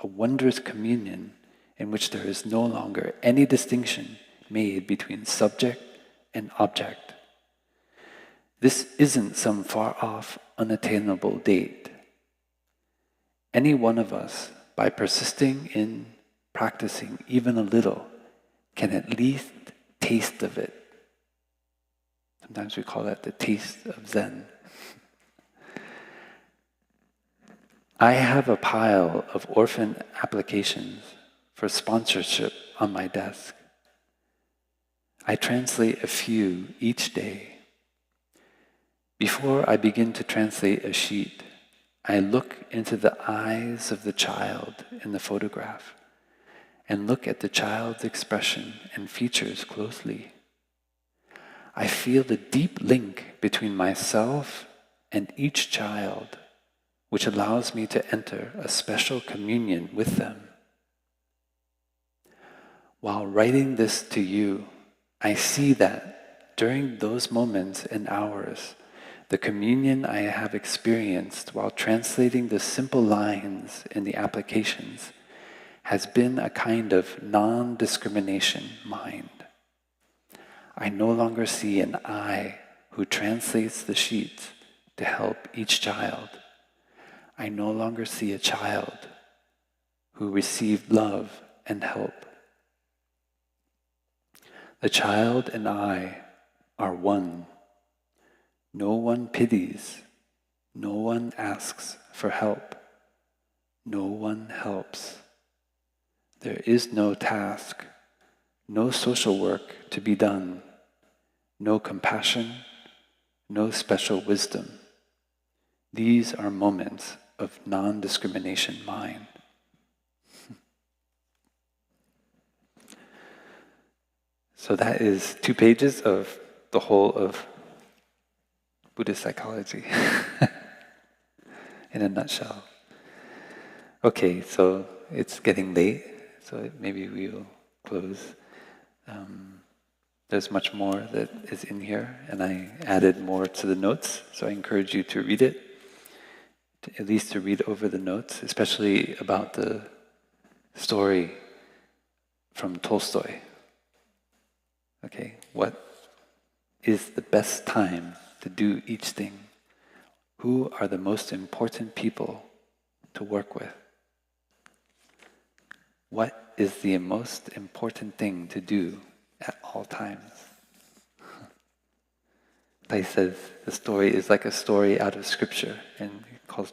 a wondrous communion in which there is no longer any distinction made between subject and object. This isn't some far-off, unattainable date. Any one of us, by persisting in practicing even a little, can at least taste of it. Sometimes we call that the taste of Zen. I have a pile of orphan applications for sponsorship on my desk. I translate a few each day. Before I begin to translate a sheet, I look into the eyes of the child in the photograph and look at the child's expression and features closely. I feel the deep link between myself and each child, which allows me to enter a special communion with them. While writing this to you, I see that during those moments and hours, the communion I have experienced while translating the simple lines in the applications has been a kind of non-discrimination mind. I no longer see an I who translates the sheets to help each child. I no longer see a child who received love and help. The child and I are one. No one pities. No one asks for help. No one helps. There is no task, no social work to be done, no compassion, no special wisdom. These are moments of non-discrimination mind. So that is 2 pages of the whole of Buddhist psychology in a nutshell. Okay, so it's getting late, so maybe we'll close. There's much more that is in here, and I added more to the notes, so I encourage you to read it, at least to read over the notes, especially about the story from Tolstoy. Okay, what is the best time to do each thing? Who are the most important people to work with? What is the most important thing to do at all times? Thich says the story is like a story out of scripture, and he calls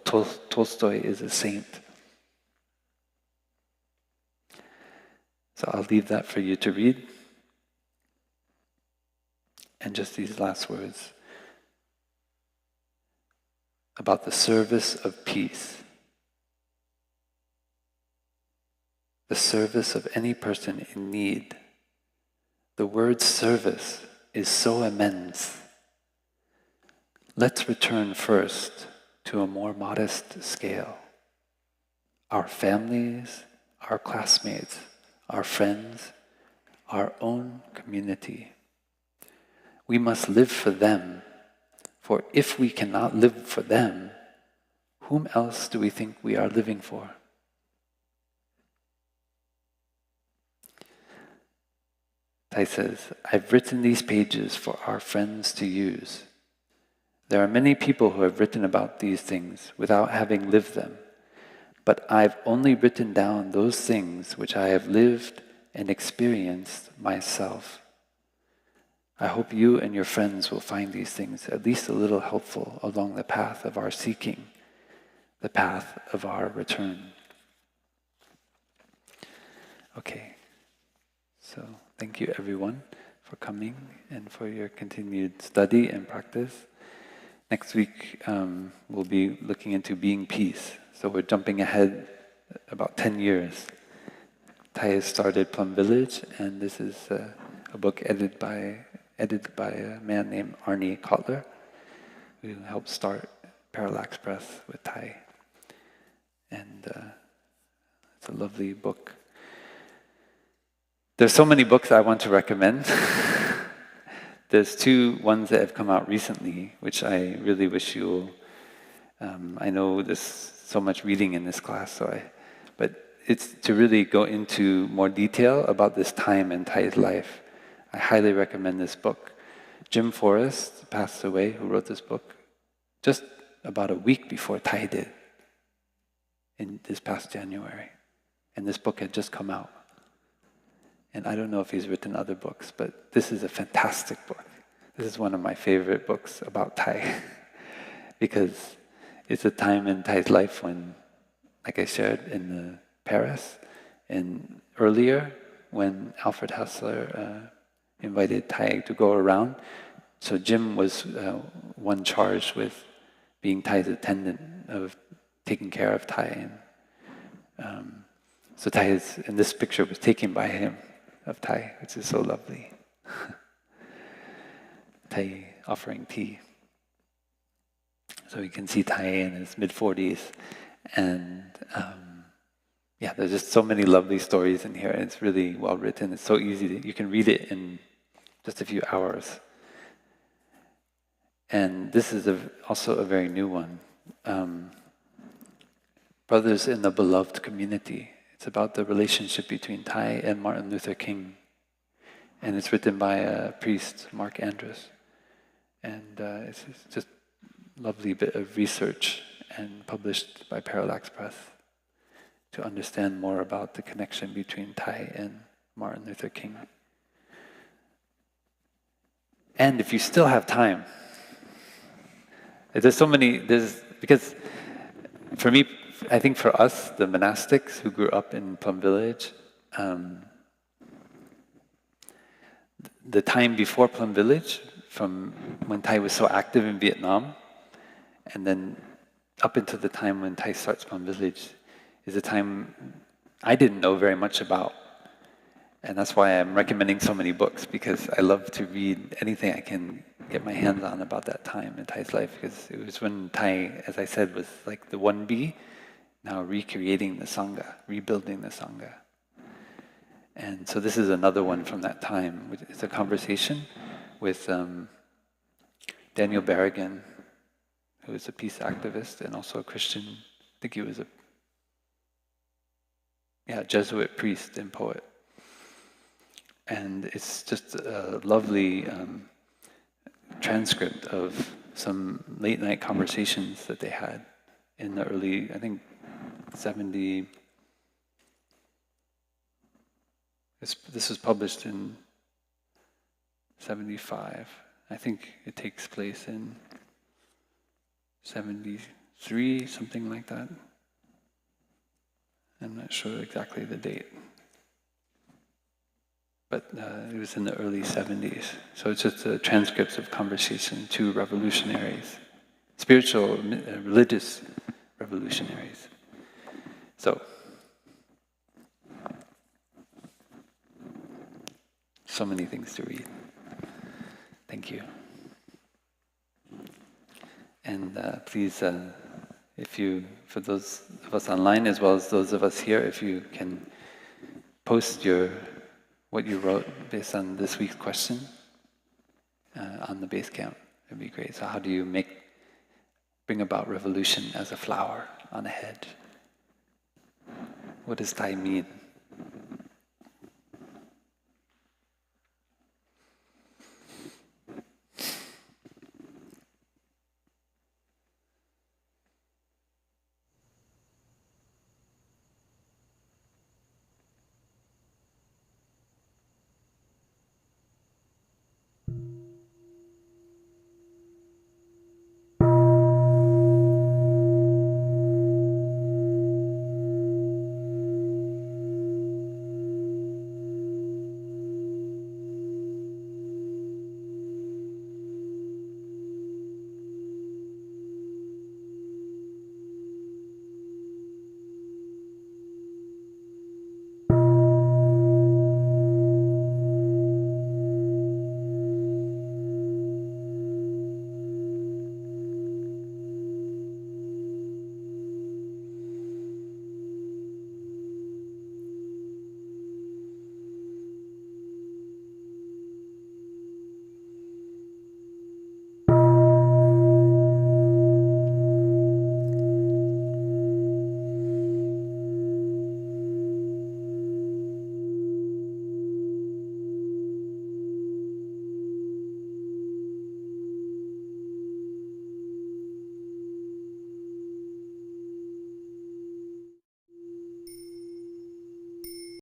Tolstoy is a saint. So I'll leave that for you to read. And just these last words about the service of peace. The service of any person in need. The word service is so immense. Let's return first to a more modest scale. Our families, our classmates, our friends, our own community. We must live for them, for if we cannot live for them, whom else do we think we are living for? Thich says, I've written these pages for our friends to use. There are many people who have written about these things without having lived them, but I've only written down those things which I have lived and experienced myself. I hope you and your friends will find these things at least a little helpful along the path of our seeking, the path of our return. Okay, so thank you everyone for coming and for your continued study and practice. Next week we'll be looking into being peace. So we're jumping ahead about 10 years. Thich has started Plum Village, and this is a book edited by a man named Arnie Kotler, who helped start Parallax Press with Thich. And it's a lovely book. There's so many books I want to recommend. There's 2 ones that have come out recently, which I really wish you'll... I know there's so much reading in this class, but it's to really go into more detail about this time in Thai's life. I highly recommend this book. Jim Forrest passed away, who wrote this book, just about a week before Thich did, in this past January. And this book had just come out. And I don't know if he's written other books, but this is a fantastic book. This is one of my favorite books about Thai because it's a time in Thai's life when, like I shared in the Paris, and earlier when Alfred Hassler invited Thai to go around. So Jim was one charged with being Thai's attendant, of taking care of Thai. And, so Thai is, and this picture was taken by him of Thai, which is so lovely. Thai offering tea. So you can see Thai in his mid-40s. And yeah, there's just so many lovely stories in here, and it's really well written. It's so easy that you can read it in just a few hours. And this is also a very new one. Brothers in the Beloved Community. It's about the relationship between Thai and Martin Luther King. And it's written by a priest, Mark Andrus. And it's just a lovely bit of research and published by Parallax Press to understand more about the connection between Thai and Martin Luther King. And if you still have time, there's so many, because for me, I think for us, the monastics who grew up in Plum Village, the time before Plum Village, from when Thai was so active in Vietnam, and then up until the time when Thai starts Plum Village, is a time I didn't know very much about. And that's why I'm recommending so many books, because I love to read anything I can get my hands on about that time in Thai's life, because it was when Thai, as I said, was like the 1B, now recreating the Sangha, rebuilding the Sangha. And so this is another one from that time. It's a conversation with Daniel Berrigan, who is a peace activist and also a Christian. I think he was a Jesuit priest and poet. And it's just a lovely transcript of some late night conversations that they had in the early, I think, 70. This was published in 75. I think it takes place in 73, something like that. I'm not sure exactly the date. But it was in the early 70s. So it's just transcripts of conversation, two revolutionaries, spiritual, religious revolutionaries. So many things to read. Thank you. And please, if you, for those of us online as well as those of us here, if you can post what you wrote based on this week's question on the base camp, it'd be great. So how do you bring about revolution as a flower on a hedge? What does Thai mean?